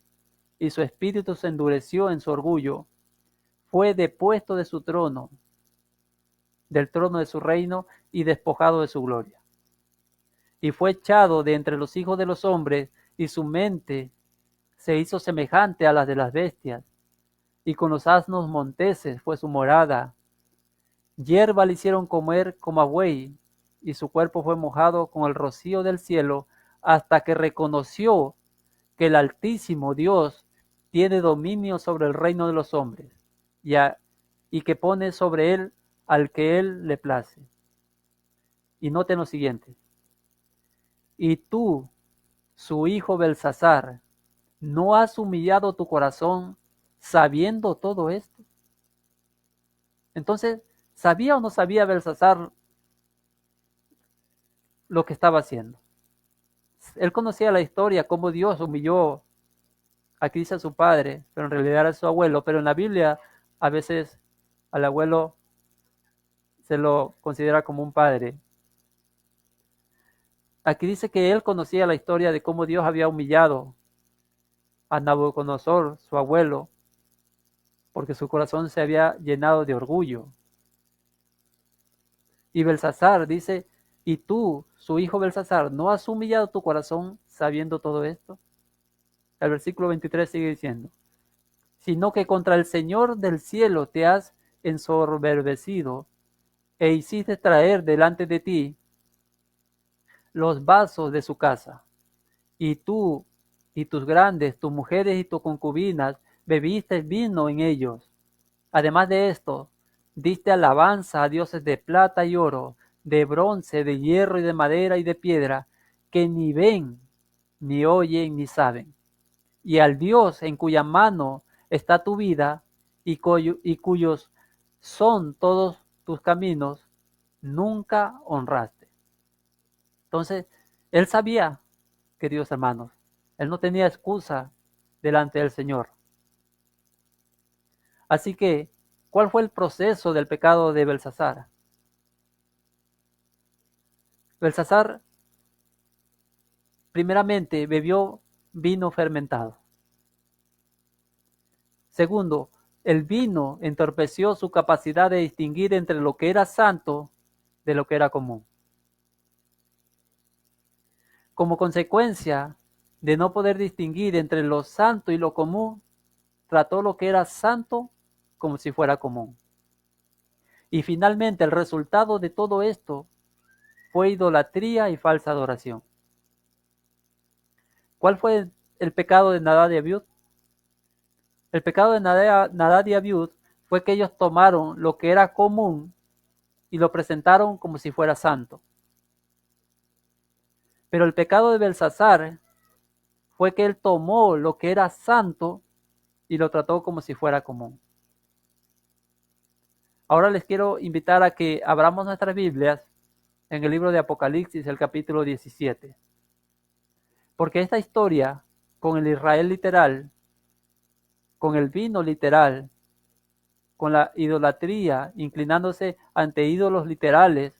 y su espíritu se endureció en su orgullo, fue depuesto de su trono, del trono de su reino y despojado de su gloria. Y fue echado de entre los hijos de los hombres y su mente se hizo semejante a las de las bestias y con los asnos monteses fue su morada. Hierba le hicieron comer como a buey y su cuerpo fue mojado con el rocío del cielo hasta que reconoció que el Altísimo Dios tiene dominio sobre el reino de los hombres y que pone sobre él al que él le place. Y noten lo siguiente. Y tú, su hijo Belsasar, ¿no has humillado tu corazón sabiendo todo esto? Entonces, ¿sabía o no sabía Belsasar lo que estaba haciendo? Él conocía la historia, cómo Dios humilló, aquí dice a su padre, pero en realidad era su abuelo, pero en la Biblia a veces al abuelo se lo considera como un padre. Aquí dice que él conocía la historia de cómo Dios había humillado a Nabucodonosor, su abuelo, porque su corazón se había llenado de orgullo. Y Belsasar dice, ¿y tú, su hijo Belsasar, no has humillado tu corazón sabiendo todo esto? El versículo 23 sigue diciendo, sino que contra el Señor del cielo te has ensoberbecido e hiciste traer delante de ti los vasos de su casa, y tú y tus grandes, tus mujeres y tus concubinas, bebiste vino en ellos. Además de esto, diste alabanza a dioses de plata y oro, de bronce, de hierro y de madera y de piedra, que ni ven, ni oyen, ni saben. Y al Dios en cuya mano está tu vida y cuyos son todos tus caminos, nunca honraste. Entonces, él sabía, queridos hermanos, él no tenía excusa delante del Señor. Así que, ¿cuál fue el proceso del pecado de Belsasar? Belsasar, primeramente, bebió vino fermentado. Segundo, el vino entorpeció su capacidad de distinguir entre lo que era santo de lo que era común. Como consecuencia de no poder distinguir entre lo santo y lo común, trató lo que era santo como si fuera común. Y finalmente el resultado de todo esto fue idolatría y falsa adoración. ¿Cuál fue el pecado de Nadab y Abiud? El pecado de Nadab y Abiud fue que ellos tomaron lo que era común y lo presentaron como si fuera santo. Pero el pecado de Belsasar fue que él tomó lo que era santo y lo trató como si fuera común. Ahora les quiero invitar a que abramos nuestras Biblias en el libro de Apocalipsis, el capítulo 17. Porque esta historia, con el Israel literal, con el vino literal, con la idolatría, inclinándose ante ídolos literales,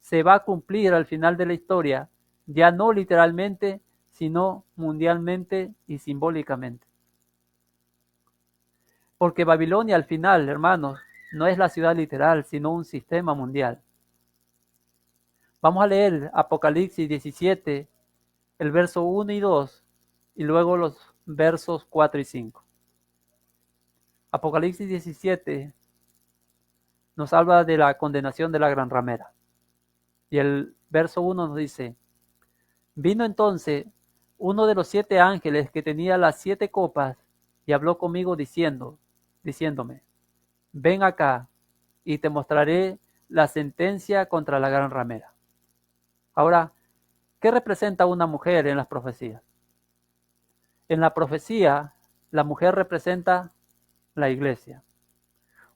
se va a cumplir al final de la historia, ya no literalmente, sino mundialmente y simbólicamente. Porque Babilonia al final, hermanos, no es la ciudad literal, sino un sistema mundial. Vamos a leer Apocalipsis 17, el verso 1 y 2, y luego los versos 4 y 5. Apocalipsis 17 nos habla de la condenación de la gran ramera. Y el verso 1 nos dice: vino entonces uno de los 7 ángeles que tenía las 7 copas y habló conmigo diciéndome: ven acá y te mostraré la sentencia contra la gran ramera. Ahora, ¿qué representa una mujer en las profecías? En la profecía, la mujer representa la iglesia.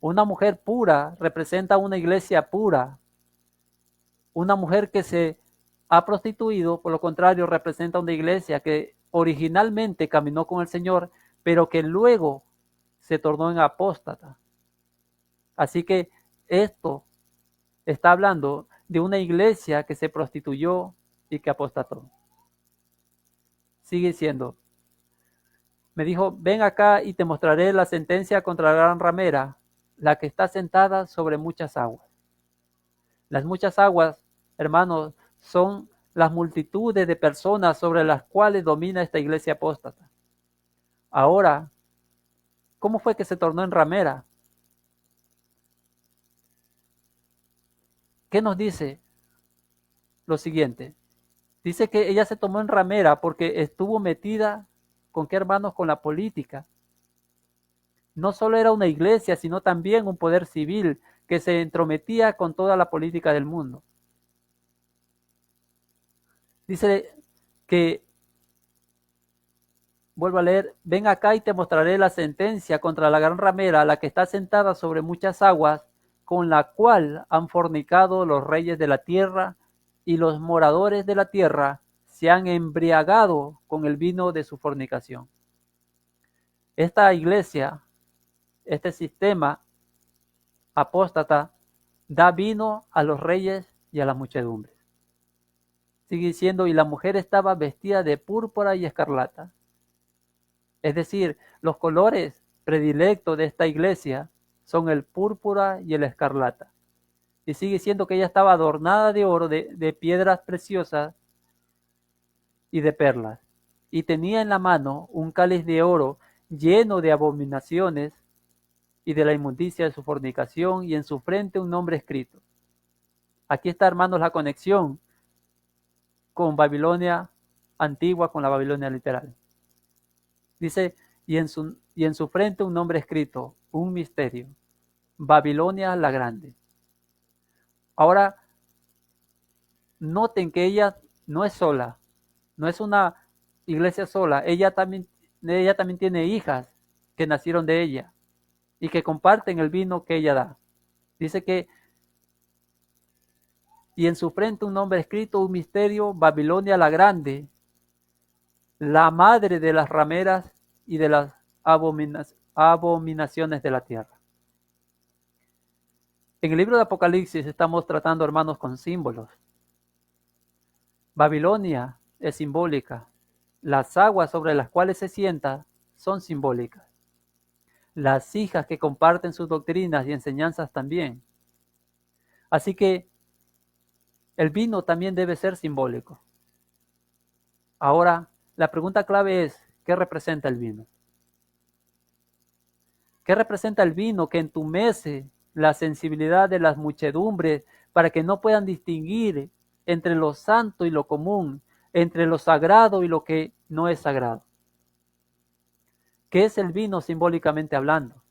Una mujer pura representa una iglesia pura. Una mujer que se ha prostituido, por lo contrario, representa una iglesia que originalmente caminó con el Señor, pero que luego se tornó en apóstata. Así que esto está hablando de una iglesia que se prostituyó y que apostató. Sigue diciendo, me dijo, ven acá y te mostraré la sentencia contra la gran ramera, la que está sentada sobre muchas aguas. Las muchas aguas, hermanos, son las multitudes de personas sobre las cuales domina esta iglesia apóstata. Ahora, ¿cómo fue que se tornó en ramera? ¿Qué nos dice? Lo siguiente. Dice que ella se tomó en ramera porque estuvo metida, ¿con qué, hermanos? Con la política. No solo era una iglesia, sino también un poder civil que se entrometía con toda la política del mundo. Dice que, vuelvo a leer, ven acá y te mostraré la sentencia contra la gran ramera, la que está sentada sobre muchas aguas, con la cual han fornicado los reyes de la tierra, y los moradores de la tierra se han embriagado con el vino de su fornicación. Esta iglesia, este sistema apóstata, da vino a los reyes y a las muchedumbres. Sigue diciendo, y la mujer estaba vestida de púrpura y escarlata. Es decir, los colores predilectos de esta iglesia son el púrpura y el escarlata. Y sigue diciendo que ella estaba adornada de oro, de piedras preciosas y de perlas. Y tenía en la mano un cáliz de oro lleno de abominaciones y de la inmundicia de su fornicación, y en su frente un nombre escrito. Aquí está, hermanos, la conexión con Babilonia antigua, con la Babilonia literal. Dice, y en su frente un nombre escrito, un misterio, Babilonia la Grande. Ahora, noten que ella no es sola, no es una iglesia sola, ella también tiene hijas que nacieron de ella. y que comparten el vino que ella da. Dice que, y en su frente un nombre escrito, un misterio, Babilonia la Grande, la madre de las rameras y de las abominaciones de la tierra. En el libro de Apocalipsis estamos tratando, hermanos, con símbolos. Babilonia es simbólica. Las aguas sobre las cuales se sienta son simbólicas. Las hijas que comparten sus doctrinas y enseñanzas también. Así que el vino también debe ser simbólico. Ahora, la pregunta clave es, ¿qué representa el vino? ¿Qué representa el vino que entumece la sensibilidad de las muchedumbres para que no puedan distinguir entre lo santo y lo común, entre lo sagrado y lo que no es sagrado? ¿Qué es el vino simbólicamente hablando?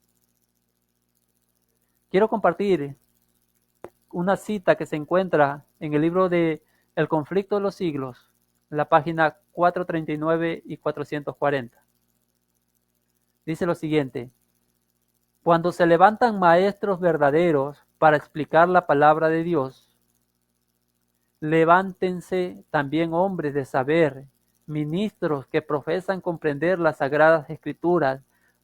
Quiero compartir una cita que se encuentra en el libro de El conflicto de los siglos, en la página 439 y 440. Dice lo siguiente: cuando se levantan maestros verdaderos para explicar la palabra de Dios, levántense también hombres de saber, ministros que profesan comprender las sagradas escrituras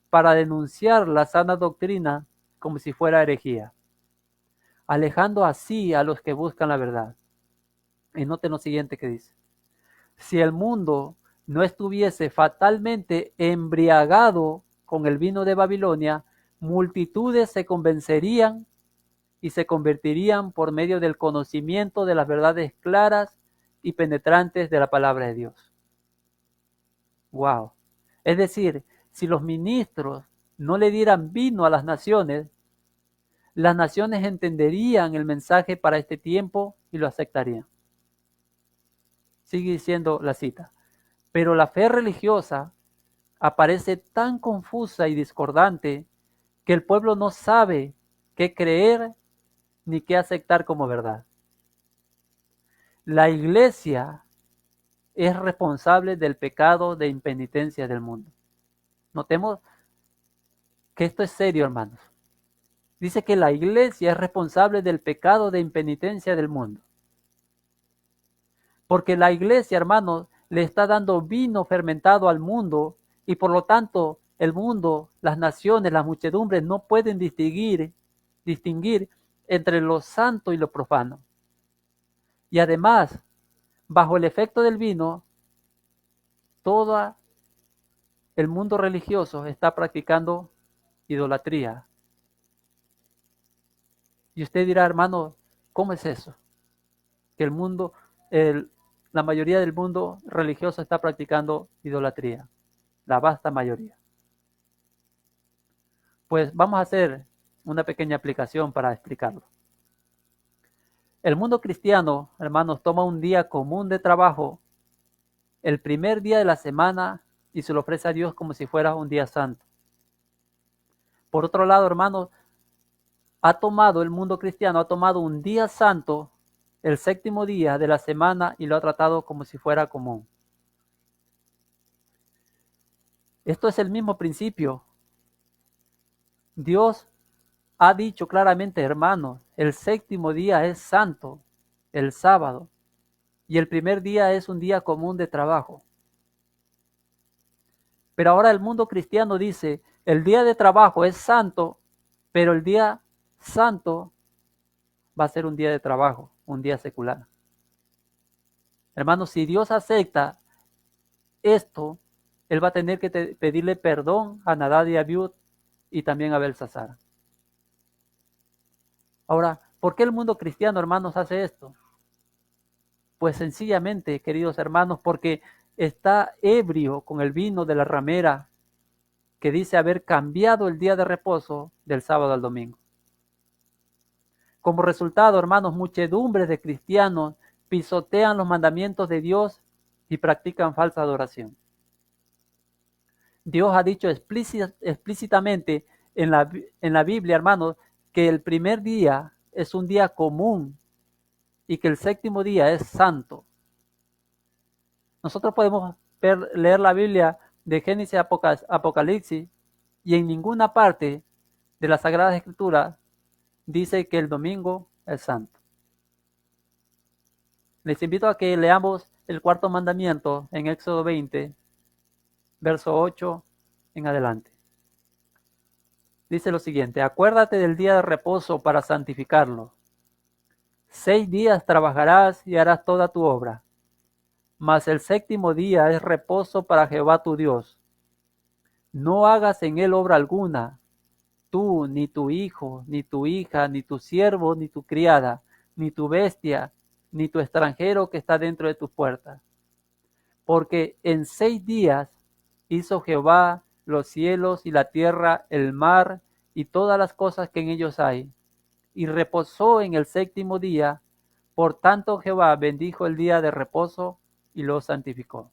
para denunciar la sana doctrina como si fuera herejía, alejando así a los que buscan la verdad. Y noten lo siguiente que dice: si el mundo no estuviese fatalmente embriagado con el vino de Babilonia, multitudes se convencerían y se convertirían por medio del conocimiento de las verdades claras y penetrantes de la palabra de Dios. Wow. Es decir, si los ministros no le dieran vino a las naciones entenderían el mensaje para este tiempo y lo aceptarían. Sigue diciendo la cita: pero la fe religiosa aparece tan confusa y discordante que el pueblo no sabe qué creer ni qué aceptar como verdad. La iglesia es responsable del pecado de impenitencia del mundo. Notemos que esto es serio, hermanos. Dice que la iglesia es responsable del pecado de impenitencia del mundo. Porque la iglesia, hermanos, le está dando vino fermentado al mundo y por lo tanto el mundo, las naciones, las muchedumbres no pueden distinguir entre lo santo y lo profano. Y además, bajo el efecto del vino, todo el mundo religioso está practicando idolatría. Y usted dirá, hermano, ¿cómo es eso? Que el mundo, la mayoría del mundo religioso está practicando idolatría. La vasta mayoría. Pues vamos a hacer una pequeña aplicación para explicarlo. El mundo cristiano, hermanos, toma un día común de trabajo, el primer día de la semana, y se lo ofrece a Dios como si fuera un día santo. Por otro lado, hermanos, el mundo cristiano ha tomado un día santo, el séptimo día de la semana, y lo ha tratado como si fuera común. Esto es el mismo principio. Dios ha dicho claramente, hermanos, el séptimo día es santo, el sábado, y el primer día es un día común de trabajo. Pero ahora el mundo cristiano dice, el día de trabajo es santo, pero el día santo va a ser un día de trabajo, un día secular. Hermanos, si Dios acepta esto, Él va a tener que pedirle perdón a Nadab y Abiud y también a Belsasar. Ahora, ¿por qué el mundo cristiano, hermanos, hace esto? Pues sencillamente, queridos hermanos, porque está ebrio con el vino de la ramera que dice haber cambiado el día de reposo del sábado al domingo. Como resultado, hermanos, muchedumbres de cristianos pisotean los mandamientos de Dios y practican falsa adoración. Dios ha dicho explícitamente en la Biblia, hermanos, que el primer día es un día común y que el séptimo día es santo. Nosotros podemos leer la Biblia de Génesis a Apocalipsis y en ninguna parte de la Sagrada Escritura dice que el domingo es santo. Les invito a que leamos el cuarto mandamiento en Éxodo 20, verso 8 en adelante. Dice lo siguiente: acuérdate del día de reposo para santificarlo. 6 días trabajarás y harás toda tu obra, mas el séptimo día es reposo para Jehová tu Dios. No hagas en él obra alguna, tú, ni tu hijo, ni tu hija, ni tu siervo, ni tu criada, ni tu bestia, ni tu extranjero que está dentro de tus puertas. Porque en 6 días hizo Jehová los cielos y la tierra, el mar y todas las cosas que en ellos hay, y reposó en el séptimo día. Por tanto Jehová bendijo el día de reposo y lo santificó.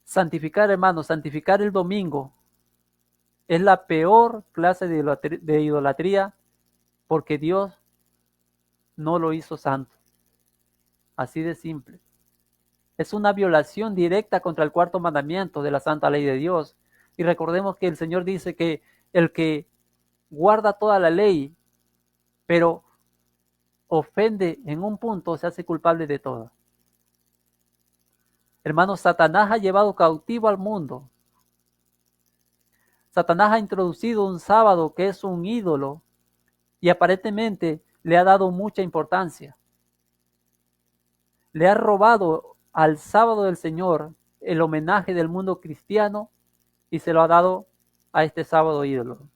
Santificar, hermanos, santificar el domingo es la peor clase de idolatría, porque Dios no lo hizo santo. Así de simple. Es una violación directa contra el cuarto mandamiento de la santa ley de Dios. Y recordemos que el Señor dice que el que guarda toda la ley, pero ofende en un punto, se hace culpable de todo. Hermanos, Satanás ha llevado cautivo al mundo. Satanás ha introducido un sábado que es un ídolo y aparentemente le ha dado mucha importancia. Le ha robado al sábado del Señor el homenaje del mundo cristiano y se lo ha dado a este sábado ídolo,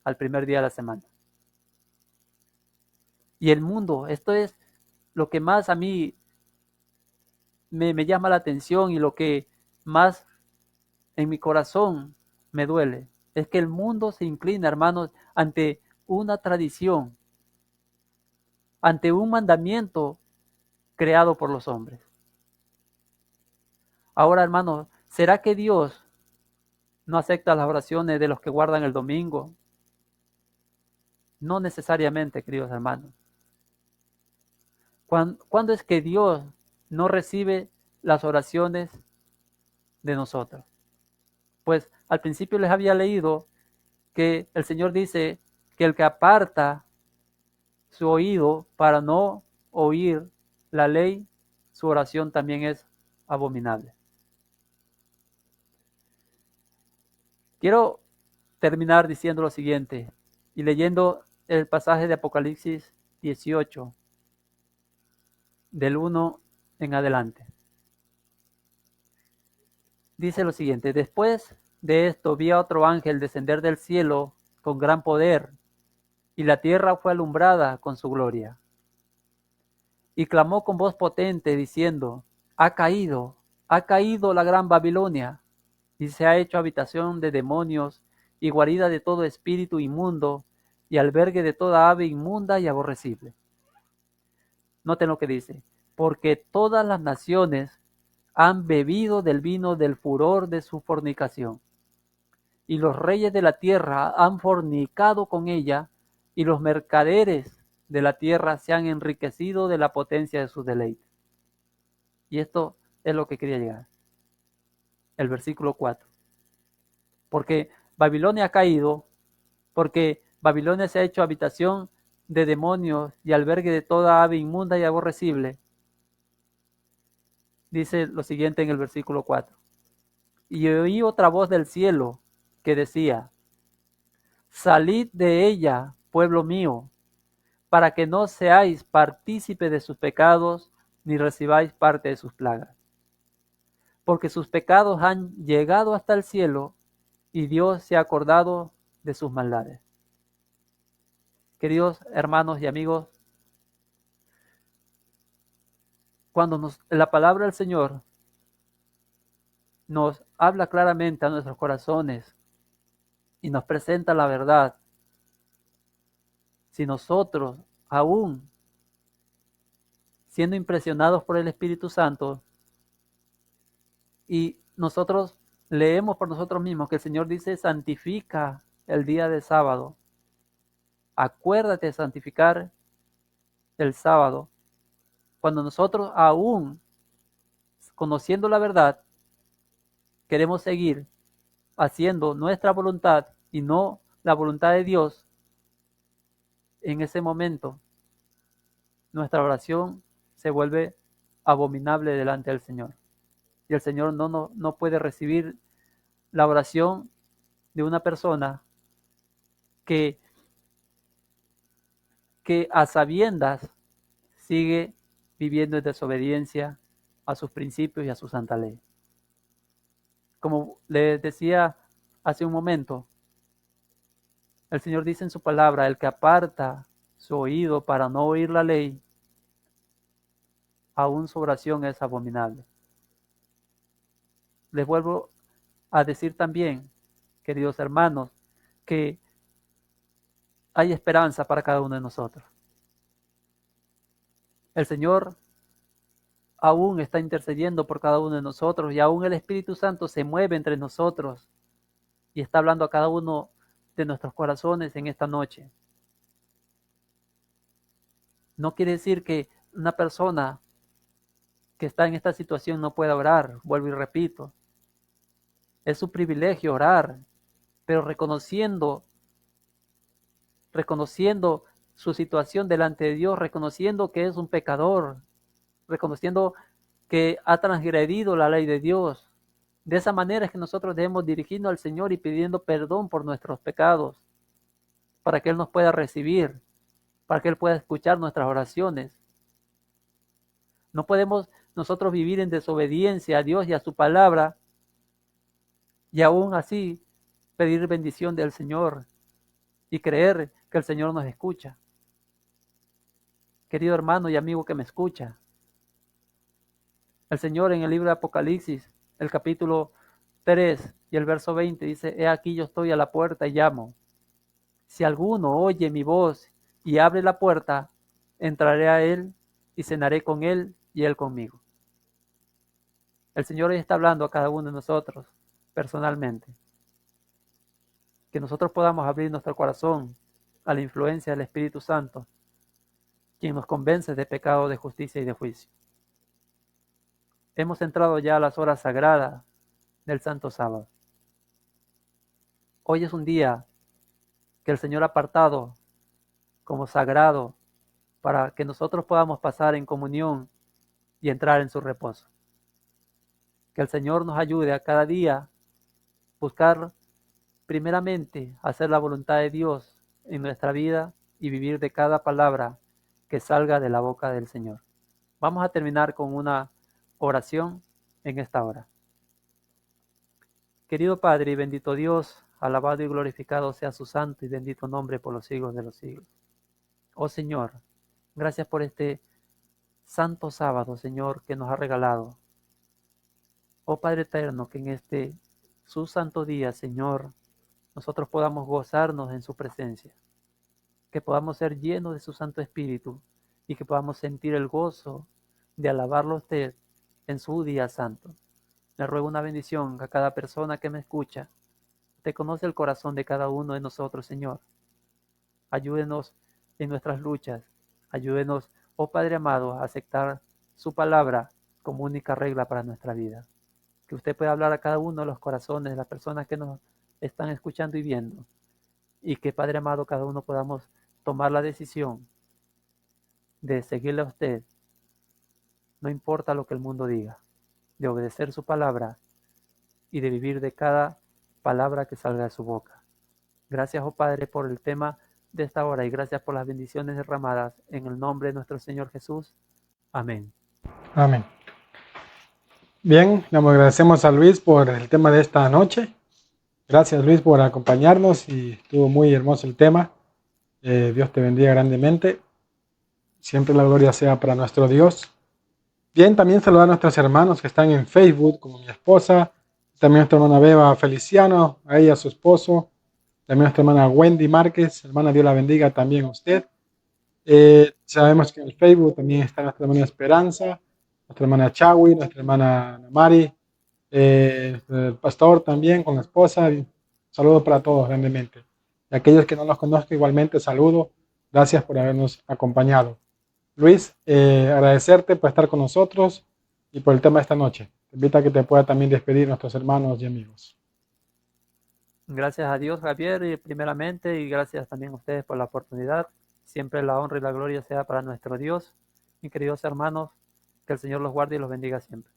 al primer día de la semana. Y el mundo, esto es lo que más a mí me llama la atención y lo que más en mi corazón me duele, es que el mundo se inclina, hermanos, ante una tradición, ante un mandamiento creado por los hombres. Ahora, hermanos, ¿será que Dios no acepta las oraciones de los que guardan el domingo? No necesariamente, queridos hermanos. ¿Cuándo es que Dios no recibe las oraciones de nosotros? Pues al principio les había leído que el Señor dice que el que aparta su oído para no oír la ley, su oración también es abominable. Quiero terminar diciendo lo siguiente y leyendo el pasaje de Apocalipsis 18, del 1 en adelante. Dice lo siguiente: después de esto vi a otro ángel descender del cielo con gran poder, y la tierra fue alumbrada con su gloria. Y clamó con voz potente, diciendo: ha caído la gran Babilonia, y se ha hecho habitación de demonios, y guarida de todo espíritu inmundo, y albergue de toda ave inmunda y aborrecible. Noten lo que dice: porque todas las naciones han bebido del vino del furor de su fornicación, y los reyes de la tierra han fornicado con ella, y los mercaderes de la tierra se han enriquecido de la potencia de sus deleites. Y esto es lo que quería llegar. El versículo 4. Porque Babilonia ha caído, porque Babilonia se ha hecho habitación de demonios y albergue de toda ave inmunda y aborrecible. Dice lo siguiente en el versículo 4. Y oí otra voz del cielo que decía: salid de ella, pueblo mío, para que no seáis partícipe de sus pecados, ni recibáis parte de sus plagas. Porque sus pecados han llegado hasta el cielo, y Dios se ha acordado de sus maldades. Queridos hermanos y amigos, cuando la palabra del Señor nos habla claramente a nuestros corazones y nos presenta la verdad, si nosotros, aún siendo impresionados por el Espíritu Santo, y nosotros leemos por nosotros mismos que el Señor dice: santifica el día de sábado, acuérdate de santificar el sábado. Cuando nosotros, aún conociendo la verdad, queremos seguir haciendo nuestra voluntad y no la voluntad de Dios, en ese momento nuestra oración se vuelve abominable delante del Señor. Y el Señor no puede recibir la oración de una persona que a sabiendas sigue viviendo en desobediencia a sus principios y a su santa ley. Como les decía hace un momento, el Señor dice en su palabra: el que aparta su oído para no oír la ley, aún su oración es abominable. Les vuelvo a decir también, queridos hermanos, que hay esperanza para cada uno de nosotros. El Señor aún está intercediendo por cada uno de nosotros, y aún el Espíritu Santo se mueve entre nosotros y está hablando a cada uno de nuestros corazones en esta noche. No quiere decir que una persona que está en esta situación no pueda orar. Vuelvo y repito, es su privilegio orar, pero reconociendo su situación delante de Dios, reconociendo que es un pecador, reconociendo que ha transgredido la ley de Dios. De esa manera es que nosotros debemos dirigirnos al Señor y pidiendo perdón por nuestros pecados, para que Él nos pueda recibir, para que Él pueda escuchar nuestras oraciones. No podemos nosotros vivir en desobediencia a Dios y a su palabra, y aún así pedir bendición del Señor y creer que el Señor nos escucha. Querido hermano y amigo que me escucha, el Señor en el libro de Apocalipsis, el capítulo 3 y el verso 20 dice: he aquí yo estoy a la puerta y llamo. Si alguno oye mi voz y abre la puerta, entraré a él y cenaré con él y él conmigo. El Señor hoy está hablando a cada uno de nosotros personalmente. Que nosotros podamos abrir nuestro corazón a la influencia del Espíritu Santo, quien nos convence de pecado, de justicia y de juicio. Hemos entrado ya a las horas sagradas del Santo Sábado. Hoy es un día que el Señor ha apartado como sagrado para que nosotros podamos pasar en comunión y entrar en su reposo. Que el Señor nos ayude a cada día buscar primeramente hacer la voluntad de Dios en nuestra vida y vivir de cada palabra que salga de la boca del Señor. Vamos a terminar con una oración en esta hora. Querido Padre y bendito Dios, alabado y glorificado sea su santo y bendito nombre por los siglos de los siglos. Oh Señor, gracias por este santo sábado, Señor, que nos ha regalado. Oh Padre eterno, que en este su santo día, Señor, nosotros podamos gozarnos en su presencia, que podamos ser llenos de su Santo Espíritu y que podamos sentir el gozo de alabarlo a usted en su día santo. Le ruego una bendición a cada persona que me escucha. Usted conoce el corazón de cada uno de nosotros, Señor. Ayúdenos en nuestras luchas. Ayúdenos, oh Padre amado, a aceptar su palabra como única regla para nuestra vida. Que usted pueda hablar a cada uno de los corazones de las personas que nos están escuchando y viendo. Y que, Padre amado, cada uno podamos tomar la decisión de seguirle a usted. No importa lo que el mundo diga, de obedecer su palabra y de vivir de cada palabra que salga de su boca. Gracias, oh Padre, por el tema de esta hora y gracias por las bendiciones derramadas en el nombre de nuestro Señor Jesús. Amén. Amén. Bien, le agradecemos a Luis por el tema de esta noche. Gracias, Luis, por acompañarnos y estuvo muy hermoso el tema. Dios te bendiga grandemente. Siempre la gloria sea para nuestro Dios. Bien, también saludar a nuestros hermanos que están en Facebook, como mi esposa, también nuestra hermana Beba Feliciano, a ella, a su esposo, también nuestra hermana Wendy Márquez, hermana, Dios la bendiga también a usted. Sabemos que en el Facebook también está nuestra hermana Esperanza, nuestra hermana Chawi, nuestra hermana Mari, el pastor también con la esposa. Saludo para todos grandemente. Y aquellos que no los conozco igualmente, saludo. Gracias por habernos acompañado. Luis, agradecerte por estar con nosotros y por el tema de esta noche. Te invito a que te pueda también despedir nuestros hermanos y amigos. Gracias a Dios, Javier, y primeramente, y gracias también a ustedes por la oportunidad. Siempre la honra y la gloria sea para nuestro Dios. Mis queridos hermanos, que el Señor los guarde y los bendiga siempre.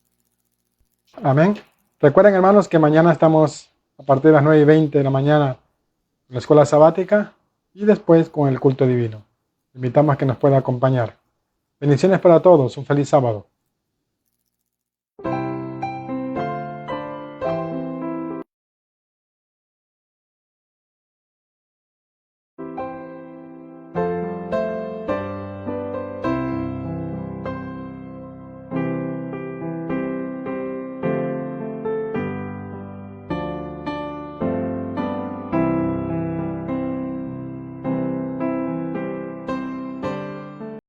Amén. Recuerden, hermanos, que mañana estamos a partir de las 9:20 de la mañana en la escuela sabática y después con el culto divino. Invitamos a que nos pueda acompañar. Bendiciones para todos. Un feliz sábado.